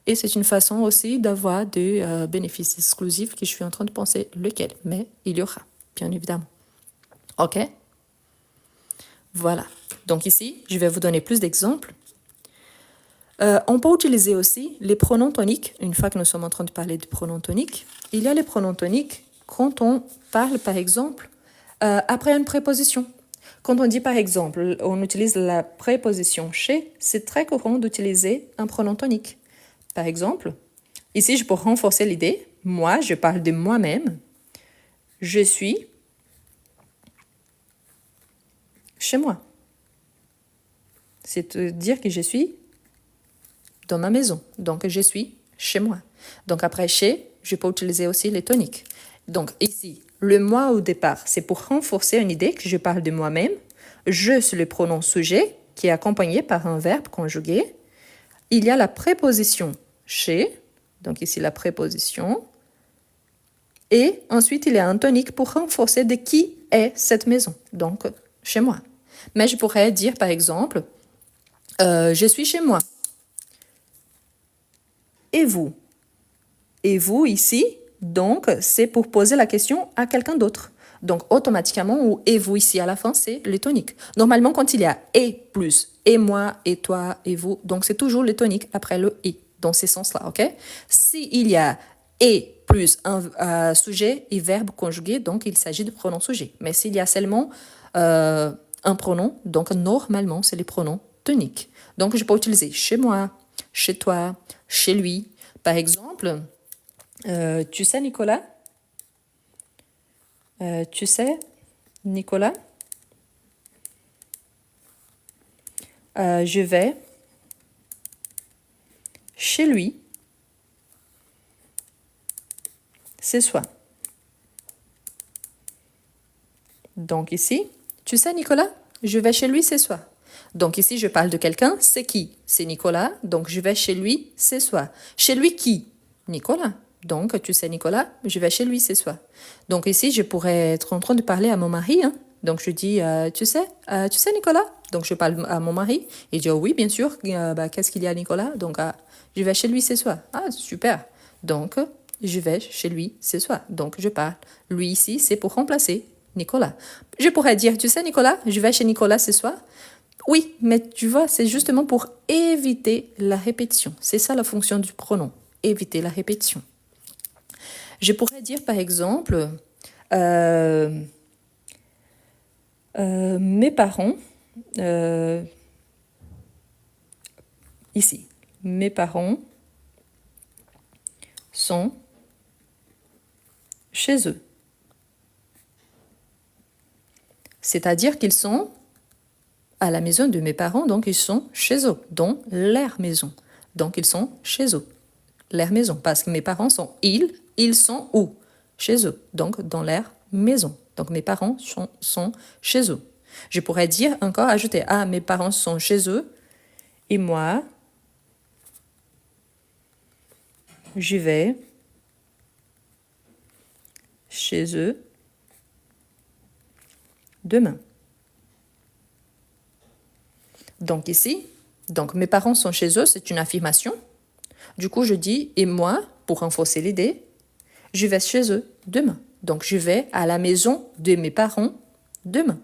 Et c'est une façon aussi d'avoir des bénéfices exclusifs que je suis en train de penser lequel. Mais il y aura, bien évidemment. OK? Voilà. Donc ici, je vais vous donner plus d'exemples. On peut utiliser aussi les pronoms toniques. Une fois que nous sommes en train de parler de pronoms toniques, il y a les pronoms toniques quand on parle, par exemple, après une préposition. Quand on dit, par exemple, on utilise la préposition chez, c'est très courant d'utiliser un pronom tonique. Par exemple, ici, je peux renforcer l'idée. Moi, je parle de moi-même. Je suis chez moi. C'est dire que je suis dans ma maison. Donc, je suis chez moi. Donc, après chez, je peux utiliser aussi les toniques. Donc, ici, le moi au départ, c'est pour renforcer une idée que je parle de moi-même. Je, c'est le pronom sujet qui est accompagné par un verbe conjugué. Il y a la préposition chez, donc ici la préposition. Et ensuite, il y a un tonique pour renforcer de qui est cette maison, donc chez moi. Mais je pourrais dire, par exemple, je suis chez moi. Et vous? Et vous, ici, donc, c'est pour poser la question à quelqu'un d'autre. Donc, automatiquement, ou et vous ici à la fin, c'est le tonique. Normalement, quand il y a et plus, et moi, et toi, et vous, donc c'est toujours le tonique après le et, dans ces sens-là, ok? S'il y a et plus un sujet et verbe conjugué, donc il s'agit de pronom sujet. Mais s'il y a seulement un pronom, donc normalement, c'est les pronoms toniques. Donc, je peux utiliser chez moi, chez toi, chez lui. Par exemple, tu sais, Nicolas? Tu sais, Nicolas? Je vais chez lui ce soir. Donc ici, tu sais, Nicolas? Je vais chez lui ce soir. Donc ici, je parle de quelqu'un, c'est qui? C'est Nicolas, donc je vais chez lui ce soir. Chez lui qui? Nicolas. Donc, tu sais, Nicolas, je vais chez lui ce soir. Donc ici, je pourrais être en train de parler à mon mari. Hein? Donc je dis, tu sais, Nicolas? Donc je parle à mon mari. Il dit, oh, oui, bien sûr. Qu'est-ce qu'il y a, Nicolas? Donc, je vais chez lui ce soir. Ah, super. Donc, je vais chez lui ce soir. Donc, je parle. Lui ici, c'est pour remplacer Nicolas. Je pourrais dire, tu sais, Nicolas, je vais chez Nicolas ce soir. Oui, mais tu vois, c'est justement pour éviter la répétition. C'est ça la fonction du pronom, éviter la répétition. Je pourrais dire, par exemple, mes parents, ici, mes parents sont chez eux. C'est-à-dire qu'ils sont à la maison de mes parents, donc ils sont chez eux, dans leur maison. Donc ils sont chez eux, leur maison, parce que mes parents sont ils sont où? Chez eux, donc dans leur maison. Donc mes parents sont chez eux. Je pourrais dire encore, ajouter, mes parents sont chez eux, et moi, je vais chez eux demain. Donc ici, donc mes parents sont chez eux, c'est une affirmation. Du coup, je dis, et moi, pour renforcer l'idée, je vais chez eux demain. Donc, je vais à la maison de mes parents demain.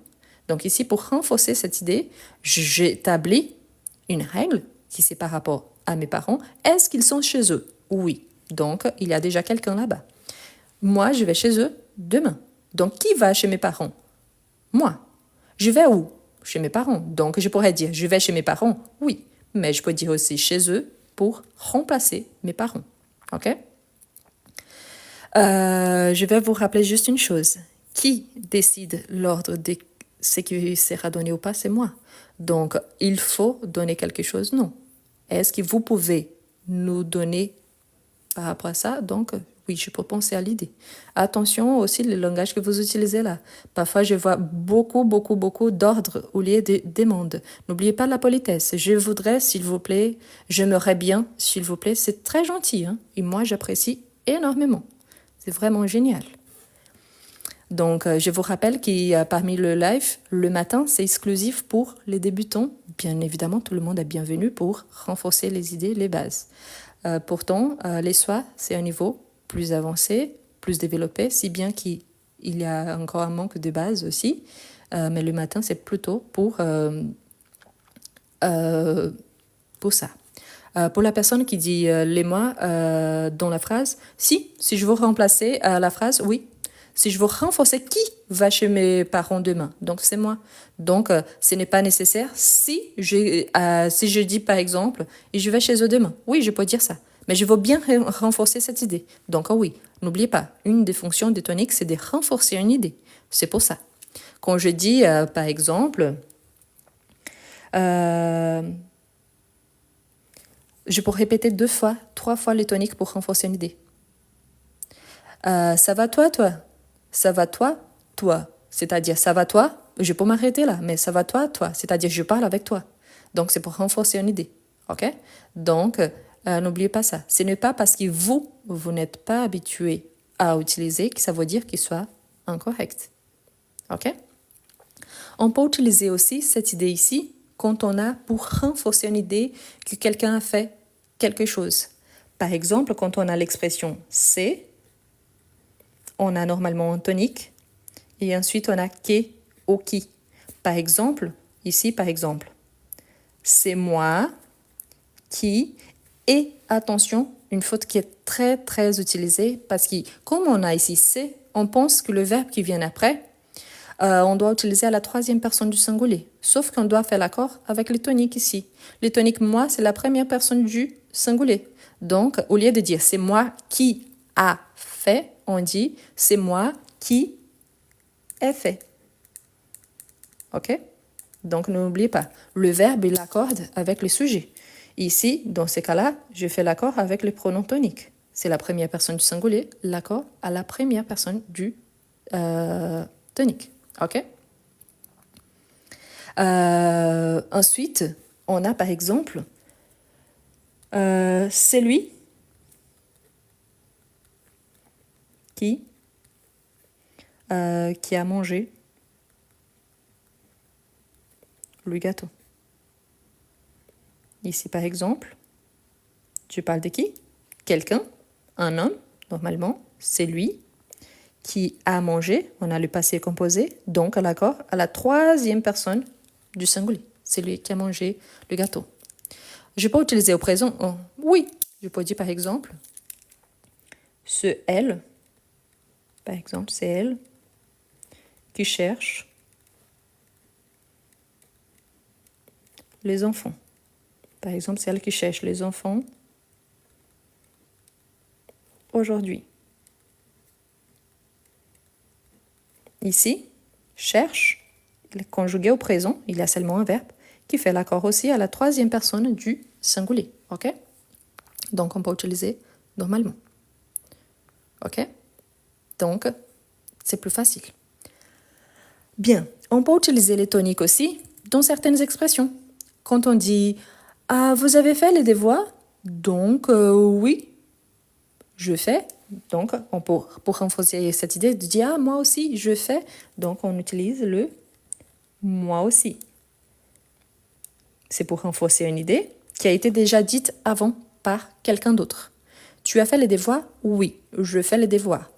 Donc ici, pour renforcer cette idée, j'établis une règle qui c'est par rapport à mes parents. Est-ce qu'ils sont chez eux? Oui. Donc, il y a déjà quelqu'un là-bas. Moi, je vais chez eux demain. Donc, qui va chez mes parents? Moi. Je vais où? Chez mes parents. Donc, je pourrais dire, je vais chez mes parents? Oui. Mais je peux dire aussi chez eux pour remplacer mes parents. OK? Je vais vous rappeler juste une chose. Qui décide l'ordre de ce qui sera donné ou pas? C'est moi. Donc, il faut donner quelque chose? Non. Est-ce que vous pouvez nous donner par rapport à ça? Donc, oui, je peux penser à l'idée. Attention aussi le langage que vous utilisez là. Parfois, je vois beaucoup d'ordres au lieu de demandes. N'oubliez pas la politesse. Je voudrais, s'il vous plaît. J'aimerais bien, s'il vous plaît. C'est très gentil. Hein? Et moi, j'apprécie énormément. C'est vraiment génial. Donc, je vous rappelle que parmi le live, le matin, c'est exclusif pour les débutants. Bien évidemment, tout le monde est bienvenu pour renforcer les idées, les bases. Pourtant, les soirs, c'est un niveau plus avancé, plus développé, si bien qu'il y a encore un manque de base aussi. Mais le matin, c'est plutôt pour ça. Pour la personne qui dit les mots dans la phrase, si je veux remplacer la phrase, oui. Si je veux renforcer qui va chez mes parents demain, donc c'est moi. Donc ce n'est pas nécessaire si je dis par exemple, et je vais chez eux demain. Oui, je peux dire ça. Mais je veux bien renforcer cette idée. Donc, oui, n'oubliez pas, une des fonctions des toniques, c'est de renforcer une idée. C'est pour ça. Quand je dis, par exemple, je peux répéter 2 fois, 3 fois les toniques pour renforcer une idée. Ça va toi, toi? Ça va toi, toi? C'est-à-dire, ça va toi? Je peux m'arrêter là, mais ça va toi, toi? C'est-à-dire, je parle avec toi. Donc, c'est pour renforcer une idée. OK? Donc, n'oubliez pas ça. Ce n'est pas parce que vous n'êtes pas habitué à utiliser que ça veut dire qu'il soit incorrect. OK? On peut utiliser aussi cette idée ici quand on a pour renforcer une idée que quelqu'un a fait quelque chose. Par exemple, quand on a l'expression c'est, on a normalement un tonique et ensuite on a que ou qui. Par exemple, ici par exemple, c'est moi qui, et attention, une faute qui est très très utilisée parce que comme on a ici c'est, on pense que le verbe qui vient après, on doit utiliser à la 3e personne du singulier. Sauf qu'on doit faire l'accord avec les toniques ici. Les toniques moi, c'est la 1re personne du singulier. Donc, au lieu de dire c'est moi qui a fait, on dit c'est moi qui ai fait. OK? Donc, n'oubliez pas, le verbe, il accorde avec le sujet. Ici, dans ces cas-là, je fais l'accord avec les pronoms toniques. C'est la 1re personne du singulier, l'accord à la 1re personne du tonique. OK? Ensuite, on a par exemple c'est lui qui a mangé le gâteau. Ici, par exemple, je parle de qui? Quelqu'un, un homme, normalement, c'est lui qui a mangé, on a le passé composé, donc à l'accord à la 3e personne du singulier. C'est lui qui a mangé le gâteau. Je peux utiliser au présent. Oh, oui, je peux dire par exemple, c'est elle, par exemple, c'est elle qui cherche les enfants. Par exemple, c'est elle qui cherche les enfants aujourd'hui. Ici, cherche, il est conjugué au présent, il y a seulement un verbe qui fait l'accord aussi à la 3e personne du singulier. OK? Donc, on peut utiliser normalement. OK? Donc, c'est plus facile. Bien, on peut utiliser les toniques aussi dans certaines expressions. Quand on dit « Ah, vous avez fait les devoirs ?» Donc, oui, je fais. Donc, on peut, pour renforcer cette idée de dire « Ah, moi aussi, je fais », donc on utilise le « moi aussi ». C'est pour renforcer une idée qui a été déjà dite avant par quelqu'un d'autre. Tu as fait les devoirs? Oui, je fais les devoirs.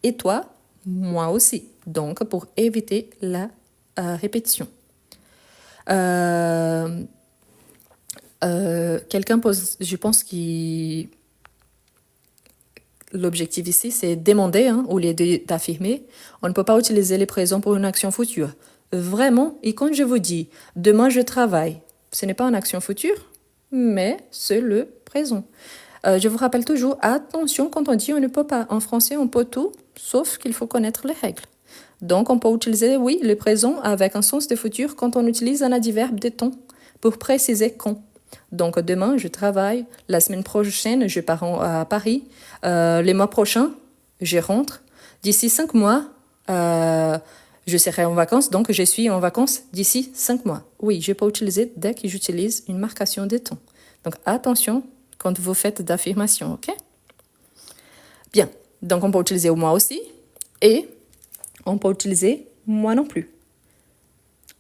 Et toi? Moi aussi. Donc, pour éviter la répétition. Quelqu'un pose, je pense que l'objectif ici, c'est demander au lieu d'affirmer. On ne peut pas utiliser les présents pour une action future. Vraiment, et quand je vous dis « demain je travaille », ce n'est pas une action future, mais c'est le présent. Je vous rappelle toujours, attention quand on dit on ne peut pas. En français, on peut tout, sauf qu'il faut connaître les règles. Donc, on peut utiliser, oui, le présent avec un sens de futur quand on utilise un adverbe de temps pour préciser quand. Donc, demain, je travaille. La semaine prochaine, je pars à Paris. Les mois prochains, je rentre. D'ici 5 mois, je serai en vacances. Donc, je suis en vacances d'ici 5 mois. Oui, je peux utiliser dès que j'utilise une marcation de temps. Donc, attention quand vous faites d'affirmation, OK? Bien, donc on peut utiliser moi aussi et on peut utiliser moi non plus.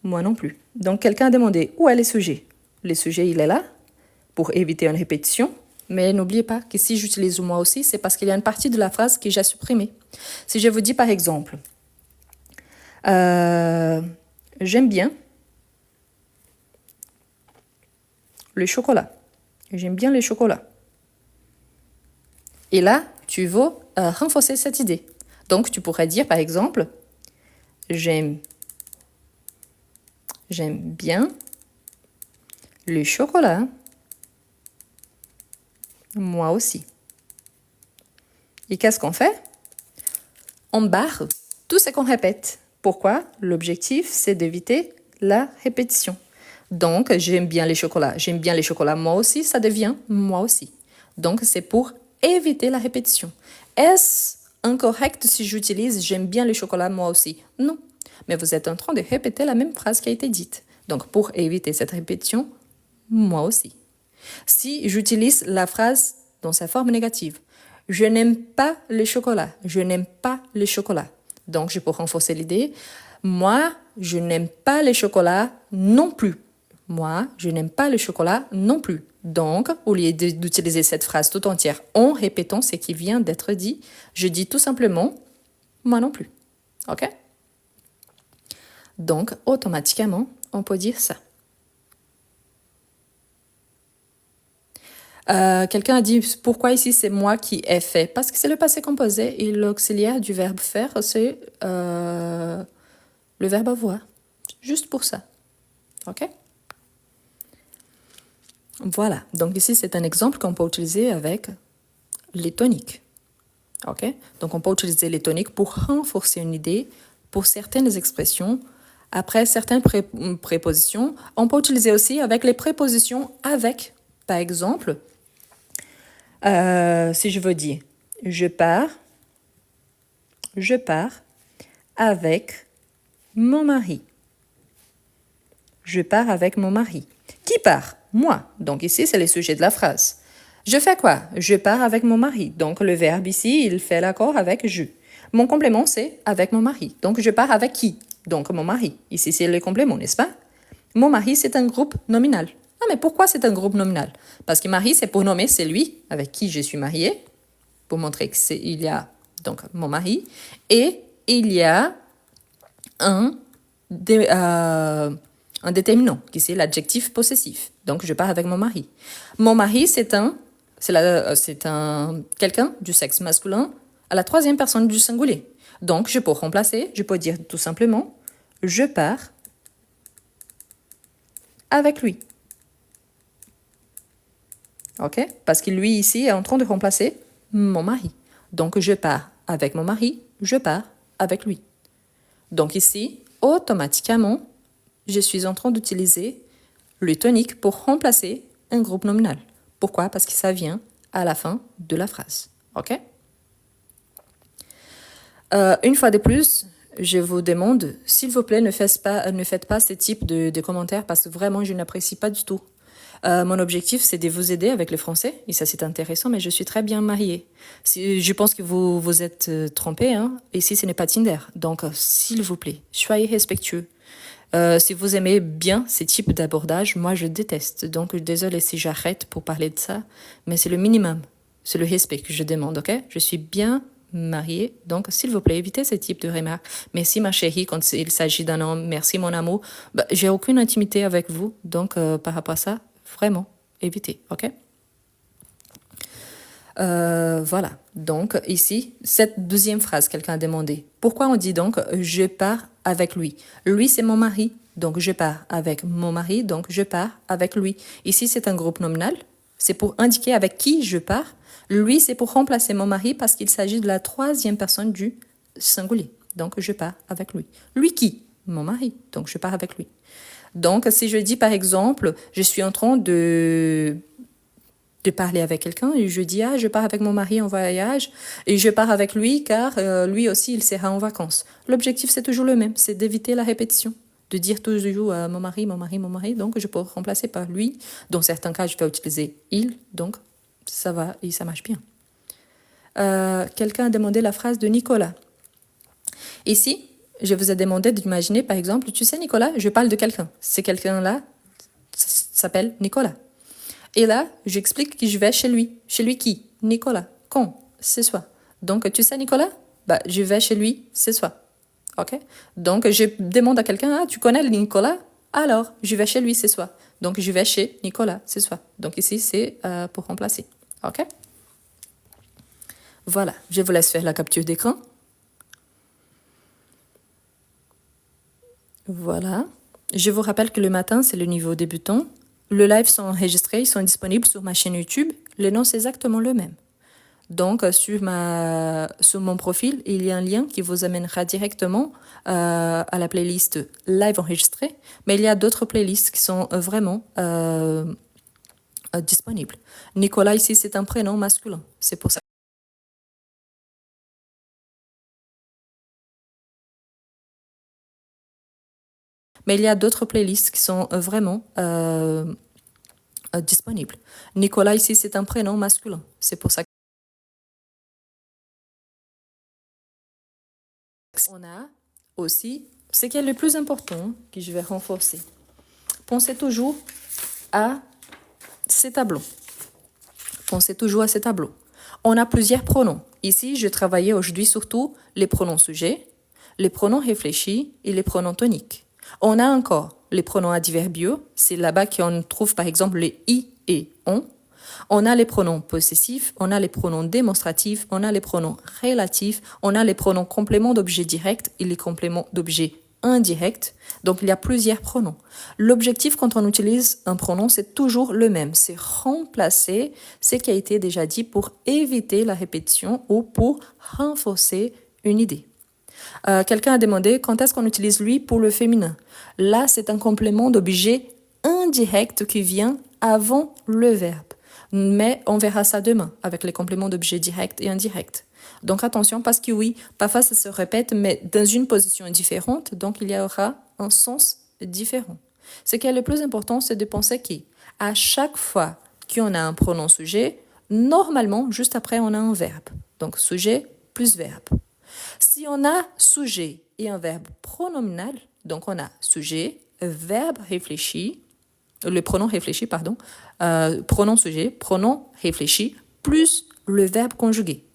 Moi non plus. Donc, quelqu'un a demandé où est le sujet? Le sujet, il est là pour éviter une répétition. Mais n'oubliez pas que si j'utilise moi aussi, c'est parce qu'il y a une partie de la phrase que j'ai supprimée. Si je vous dis par exemple, j'aime bien le chocolat. J'aime bien le chocolat. Et là, tu veux renforcer cette idée. Donc, tu pourrais dire, par exemple, j'aime bien le chocolat. Moi aussi. Et qu'est-ce qu'on fait? On barre tout ce qu'on répète. Pourquoi? L'objectif, c'est d'éviter la répétition. Donc, j'aime bien les chocolats. J'aime bien les chocolats. Moi aussi, ça devient moi aussi. Donc, c'est pour éviter la répétition. Est-ce incorrect si j'utilise j'aime bien les chocolats moi aussi? Non. Mais vous êtes en train de répéter la même phrase qui a été dite. Donc, pour éviter cette répétition, moi aussi. Si j'utilise la phrase dans sa forme négative, je n'aime pas les chocolats. Je n'aime pas les chocolats. Donc, je peux renforcer l'idée. Moi, je n'aime pas les chocolats non plus. Moi, je n'aime pas le chocolat non plus. Donc, au lieu d'utiliser cette phrase tout entière en répétant ce qui vient d'être dit, je dis tout simplement moi non plus. OK? Donc, automatiquement, on peut dire ça. Quelqu'un a dit pourquoi ici c'est moi qui ai fait? Parce que c'est le passé composé et l'auxiliaire du verbe faire, c'est le verbe avoir. Juste pour ça. OK? Voilà. Donc ici, c'est un exemple qu'on peut utiliser avec les toniques. OK? Donc on peut utiliser les toniques pour renforcer une idée, pour certaines expressions. Après certaines prépositions, on peut utiliser aussi avec les prépositions avec. Par exemple, si je veux dire je pars avec mon mari. Je pars avec mon mari. Qui part? Moi. Donc ici, c'est le sujet de la phrase. Je fais quoi? Je pars avec mon mari. Donc le verbe ici, il fait l'accord avec je. Mon complément, c'est avec mon mari. Donc je pars avec qui? Donc mon mari. Ici, c'est le complément, n'est-ce pas? Mon mari, c'est un groupe nominal. Ah, mais pourquoi c'est un groupe nominal? Parce que mari, c'est pour nommer celui avec qui je suis mariée, pour montrer qu'il y a donc mon mari, et il y a un déterminant, qui c'est l'adjectif possessif. Donc, je pars avec mon mari. Mon mari, c'est quelqu'un du sexe masculin à la troisième personne du singulier. Donc, je peux remplacer, je peux dire tout simplement, je pars avec lui. OK? Parce que lui, ici, est en train de remplacer mon mari. Donc, je pars avec mon mari, je pars avec lui. Donc ici, automatiquement, je suis en train d'utiliser le tonique pour remplacer un groupe nominal. Pourquoi? Parce que ça vient à la fin de la phrase. OK? Une fois de plus, je vous demande, s'il vous plaît, ne faites pas ce type de commentaires parce que vraiment, je n'apprécie pas du tout. Mon objectif, c'est de vous aider avec le français. Et ça, c'est intéressant, mais je suis très bien mariée. Je pense que vous vous êtes trompé. Hein? Ici, ce n'est pas Tinder. Donc, s'il vous plaît, soyez respectueux. Si vous aimez bien ces types d'abordage, moi, je déteste. Donc, désolé si j'arrête pour parler de ça, mais c'est le minimum. C'est le respect que je demande, OK? Je suis bien mariée, donc s'il vous plaît, évitez ce type de remarques. Merci ma chérie, quand il s'agit d'un homme, merci mon amour. J'ai aucune intimité avec vous, donc par rapport à ça, vraiment, évitez, OK? Voilà, donc ici, cette deuxième phrase, quelqu'un a demandé. Pourquoi on dit donc « je pars avec lui ». Lui, c'est mon mari, donc je pars avec mon mari, donc je pars avec lui. Ici, c'est un groupe nominal, c'est pour indiquer avec qui je pars. Lui, c'est pour remplacer mon mari parce qu'il s'agit de la troisième personne du singulier. Donc, je pars avec lui. Lui qui? Mon mari, donc je pars avec lui. Donc, si je dis par exemple, je suis en train de parler avec quelqu'un et je dis je pars avec mon mari en voyage et je pars avec lui car lui aussi il sera en vacances. L'objectif c'est toujours le même, c'est d'éviter la répétition, de dire toujours mon mari, donc je peux remplacer par lui. Dans certains cas je vais utiliser il, donc ça va et ça marche bien. Quelqu'un a demandé la phrase de Nicolas. Ici, je vous ai demandé d'imaginer par exemple, tu sais Nicolas, je parle de quelqu'un. C'est quelqu'un-là s'appelle Nicolas. Et là, j'explique que je vais chez lui. Chez lui qui? Nicolas. Quand? Ce soir. Donc, tu sais, Nicolas? Je vais chez lui ce soir. OK? Donc, je demande à quelqu'un, tu connais Nicolas? Alors, je vais chez lui ce soir. Donc, je vais chez Nicolas ce soir. Donc, ici, c'est pour remplacer. OK? Voilà. Je vous laisse faire la capture d'écran. Voilà. Je vous rappelle que le matin, c'est le niveau débutant. Le live sont enregistrés, ils sont disponibles sur ma chaîne YouTube. Le nom, c'est exactement le même. Donc, sur mon profil, il y a un lien qui vous amènera directement à la playlist live enregistré. Mais il y a d'autres playlists qui sont vraiment disponibles. Nicolas, ici, c'est un prénom masculin. C'est pour ça. Mais il y a d'autres playlists qui sont vraiment disponibles. Nicolas, ici, c'est un prénom masculin. C'est pour ça. On a aussi ce qui est le plus important que je vais renforcer. Pensez toujours à ces tableaux. Pensez toujours à ces tableaux. On a plusieurs pronoms. Ici, je travaillais aujourd'hui surtout les pronoms sujets, les pronoms réfléchis et les pronoms toniques. On a encore les pronoms adverbiaux. C'est là-bas qu'on trouve par exemple les i et on. On a les pronoms possessifs, on a les pronoms démonstratifs, on a les pronoms relatifs, on a les pronoms compléments d'objet direct et les compléments d'objet indirect. Donc, il y a plusieurs pronoms. L'objectif quand on utilise un pronom, c'est toujours le même. C'est remplacer ce qui a été déjà dit pour éviter la répétition ou pour renforcer une idée. Quelqu'un a demandé quand est-ce qu'on utilise lui pour le féminin. Là, c'est un complément d'objet indirect qui vient avant le verbe. Mais on verra ça demain avec les compléments d'objet direct et indirect. Donc attention parce que oui, parfois ça se répète mais dans une position différente, donc il y aura un sens différent. Ce qui est le plus important, c'est de penser qu'à chaque fois qu'on a un pronom sujet, normalement, juste après, on a un verbe. Donc sujet plus verbe. Si on a sujet et un verbe pronominal, donc on a sujet, verbe réfléchi, le pronom réfléchi, pardon, pronom sujet, pronom réfléchi, plus le verbe conjugué.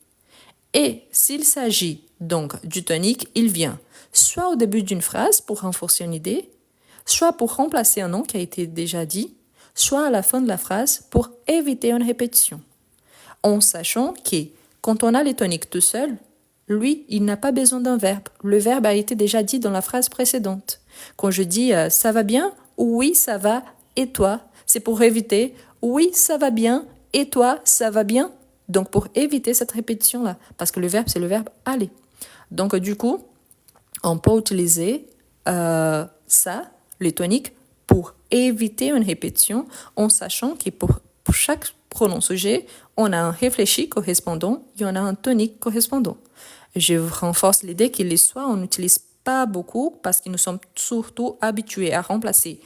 Et s'il s'agit donc du tonique, il vient soit au début d'une phrase pour renforcer une idée, soit pour remplacer un nom qui a été déjà dit, soit à la fin de la phrase pour éviter une répétition. En sachant que quand on a les toniques tout seul, lui, il n'a pas besoin d'un verbe. Le verbe a été déjà dit dans la phrase précédente. Quand je dis ça va bien, oui, ça va, et toi, c'est pour éviter oui, ça va bien, et toi, ça va bien. Donc, pour éviter cette répétition-là, parce que le verbe, c'est le verbe aller. Donc, du coup, on peut utiliser ça, les toniques, pour éviter une répétition en sachant que pour chaque pronom sujet, on a un réfléchi correspondant et on a un tonique correspondant. Je renforce l'idée que les soins, on n'utilise pas beaucoup parce que nous sommes surtout habitués à remplacer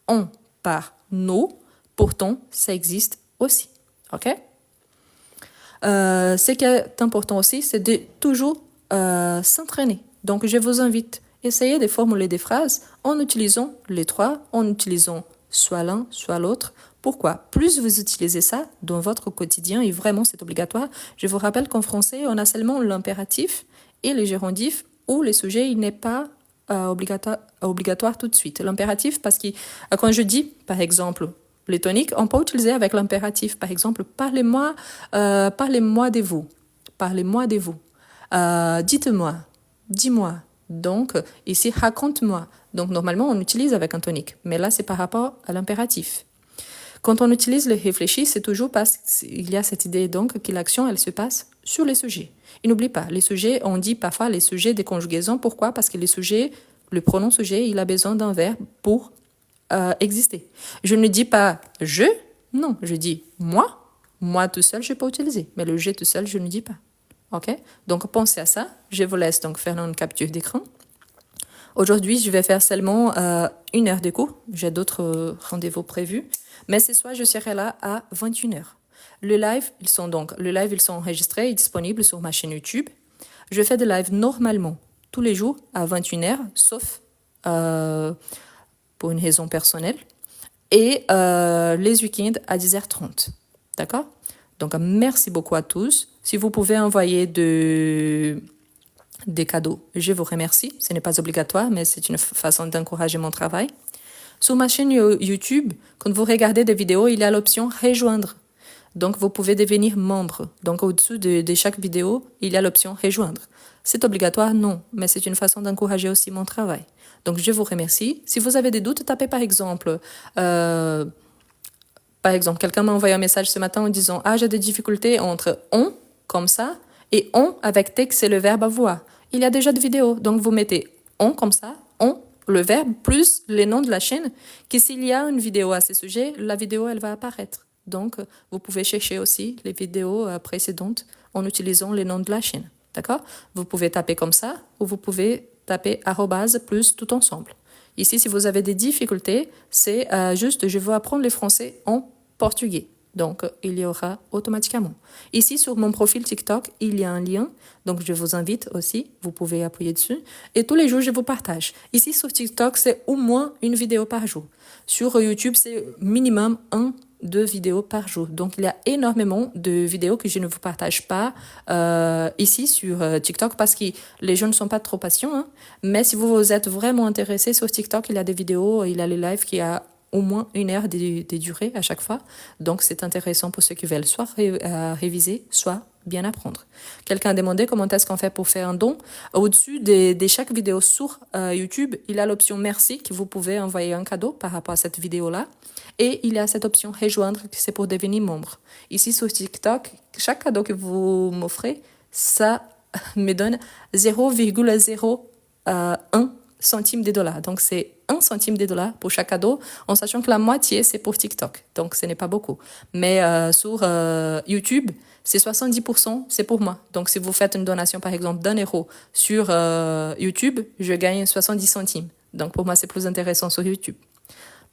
on par nous. Pourtant, ça existe aussi. OK? Ce qui est important aussi, c'est de toujours s'entraîner. Donc, je vous invite à essayer de formuler des phrases en utilisant les trois, en utilisant soit l'un, soit l'autre. Pourquoi? Plus vous utilisez ça dans votre quotidien, et vraiment c'est obligatoire. Je vous rappelle qu'en français, on a seulement l'impératif et les gérondifs où les sujets, il n'est pas obligatoire tout de suite. L'impératif, parce que quand je dis, par exemple, les toniques, on peut utiliser avec l'impératif. Par exemple, parlez-moi de vous. Parlez-moi de vous. Dites-moi. Dis-moi. Donc, ici, raconte-moi. Donc, normalement, on utilise avec un tonique. Mais là, c'est par rapport à l'impératif. Quand on utilise le réfléchi, c'est toujours parce qu'il y a cette idée donc que l'action, elle se passe sur les sujets. Et n'oublie pas, les sujets, on dit parfois les sujets des conjugaisons. Pourquoi? Parce que les sujets, le pronom sujet, il a besoin d'un verbe pour exister. Je ne dis pas je, non, je dis moi. Moi tout seul, je peux utiliser. Mais le je tout seul, je ne dis pas. OK? Donc, pensez à ça. Je vous laisse donc faire une capture d'écran. Aujourd'hui, je vais faire seulement 1 heure de cours. J'ai d'autres rendez-vous prévus. Mais ce soir, je serai là à 21h. Le live, ils sont enregistrés et disponibles sur ma chaîne YouTube. Je fais des lives normalement tous les jours à 21h, sauf pour une raison personnelle. Et les week-ends à 10h30. D'accord? Donc, merci beaucoup à tous. Si vous pouvez envoyer des cadeaux, je vous remercie. Ce n'est pas obligatoire, mais c'est une façon d'encourager mon travail. Sur ma chaîne YouTube, quand vous regardez des vidéos, il y a l'option « Rejoindre ». Donc, vous pouvez devenir membre. Donc, au-dessous de chaque vidéo, il y a l'option « Rejoindre ». C'est obligatoire? Non, mais c'est une façon d'encourager aussi mon travail. Donc, je vous remercie. Si vous avez des doutes, tapez par exemple Par exemple, quelqu'un m'a envoyé un message ce matin en disant « Ah, j'ai des difficultés entre on, comme ça, et on avec texte, c'est le verbe avoir ». Il y a déjà de vidéos, donc vous mettez on comme ça, on, le verbe, plus les noms de la chaîne, que s'il y a une vidéo à ce sujet, la vidéo, elle va apparaître. Donc, vous pouvez chercher aussi les vidéos précédentes en utilisant les noms de la chaîne. D'accord? Vous pouvez taper comme ça ou vous pouvez taper arrobase plus tout ensemble. Ici, si vous avez des difficultés, c'est juste je veux apprendre le français en portugais. Donc, il y aura automatiquement. Ici, sur mon profil TikTok, il y a un lien. Donc, je vous invite aussi. Vous pouvez appuyer dessus. Et tous les jours, je vous partage. Ici, sur TikTok, c'est au moins une vidéo par jour. Sur YouTube, c'est minimum 2 vidéos par jour. Donc, il y a énormément de vidéos que je ne vous partage pas ici sur TikTok parce que les gens ne sont pas trop patients. Hein. Mais si vous êtes vraiment intéressé sur TikTok, il y a des vidéos, il y a les lives qui a au moins 1 heure de durée à chaque fois. Donc, c'est intéressant pour ceux qui veulent soit réviser, soit bien apprendre. Quelqu'un a demandé comment est-ce qu'on fait pour faire un don. Au-dessus de chaque vidéo sur YouTube, il y a l'option merci que vous pouvez envoyer un cadeau par rapport à cette vidéo-là. Et il y a cette option rejoindre que c'est pour devenir membre. Ici sur TikTok, chaque cadeau que vous m'offrez, ça me donne 0,01 centime de dollar. Donc, c'est 1 centime de dollar pour chaque cadeau, en sachant que la moitié, c'est pour TikTok. Donc, ce n'est pas beaucoup. Mais sur YouTube, c'est 70%, c'est pour moi. Donc, si vous faites une donation, par exemple, d'1 € sur YouTube, je gagne 70 centimes. Donc, pour moi, c'est plus intéressant sur YouTube.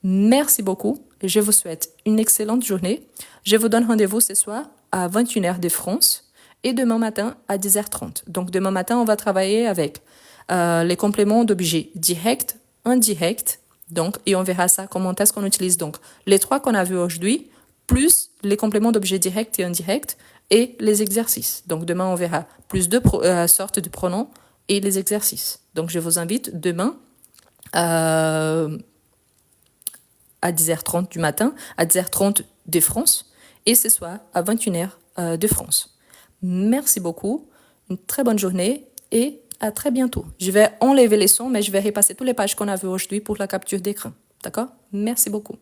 Merci beaucoup. Je vous souhaite une excellente journée. Je vous donne rendez-vous ce soir à 21h de France et demain matin à 10h30. Donc, demain matin, on va travailler avec les compléments d'objets directs, indirects. Donc, et on verra ça, comment est-ce qu'on utilise donc les 3 qu'on a vus aujourd'hui, plus les compléments d'objets directs et indirects et les exercices. Donc, demain, on verra plus de sortes de pronoms et les exercices. Donc, je vous invite demain à 10h30 du matin, à 10h30 de France, et ce soir à 21h de France. Merci beaucoup, une très bonne journée et à très bientôt. Je vais enlever les sons, mais je vais repasser toutes les pages qu'on a vues aujourd'hui pour la capture d'écran. D'accord? Merci beaucoup.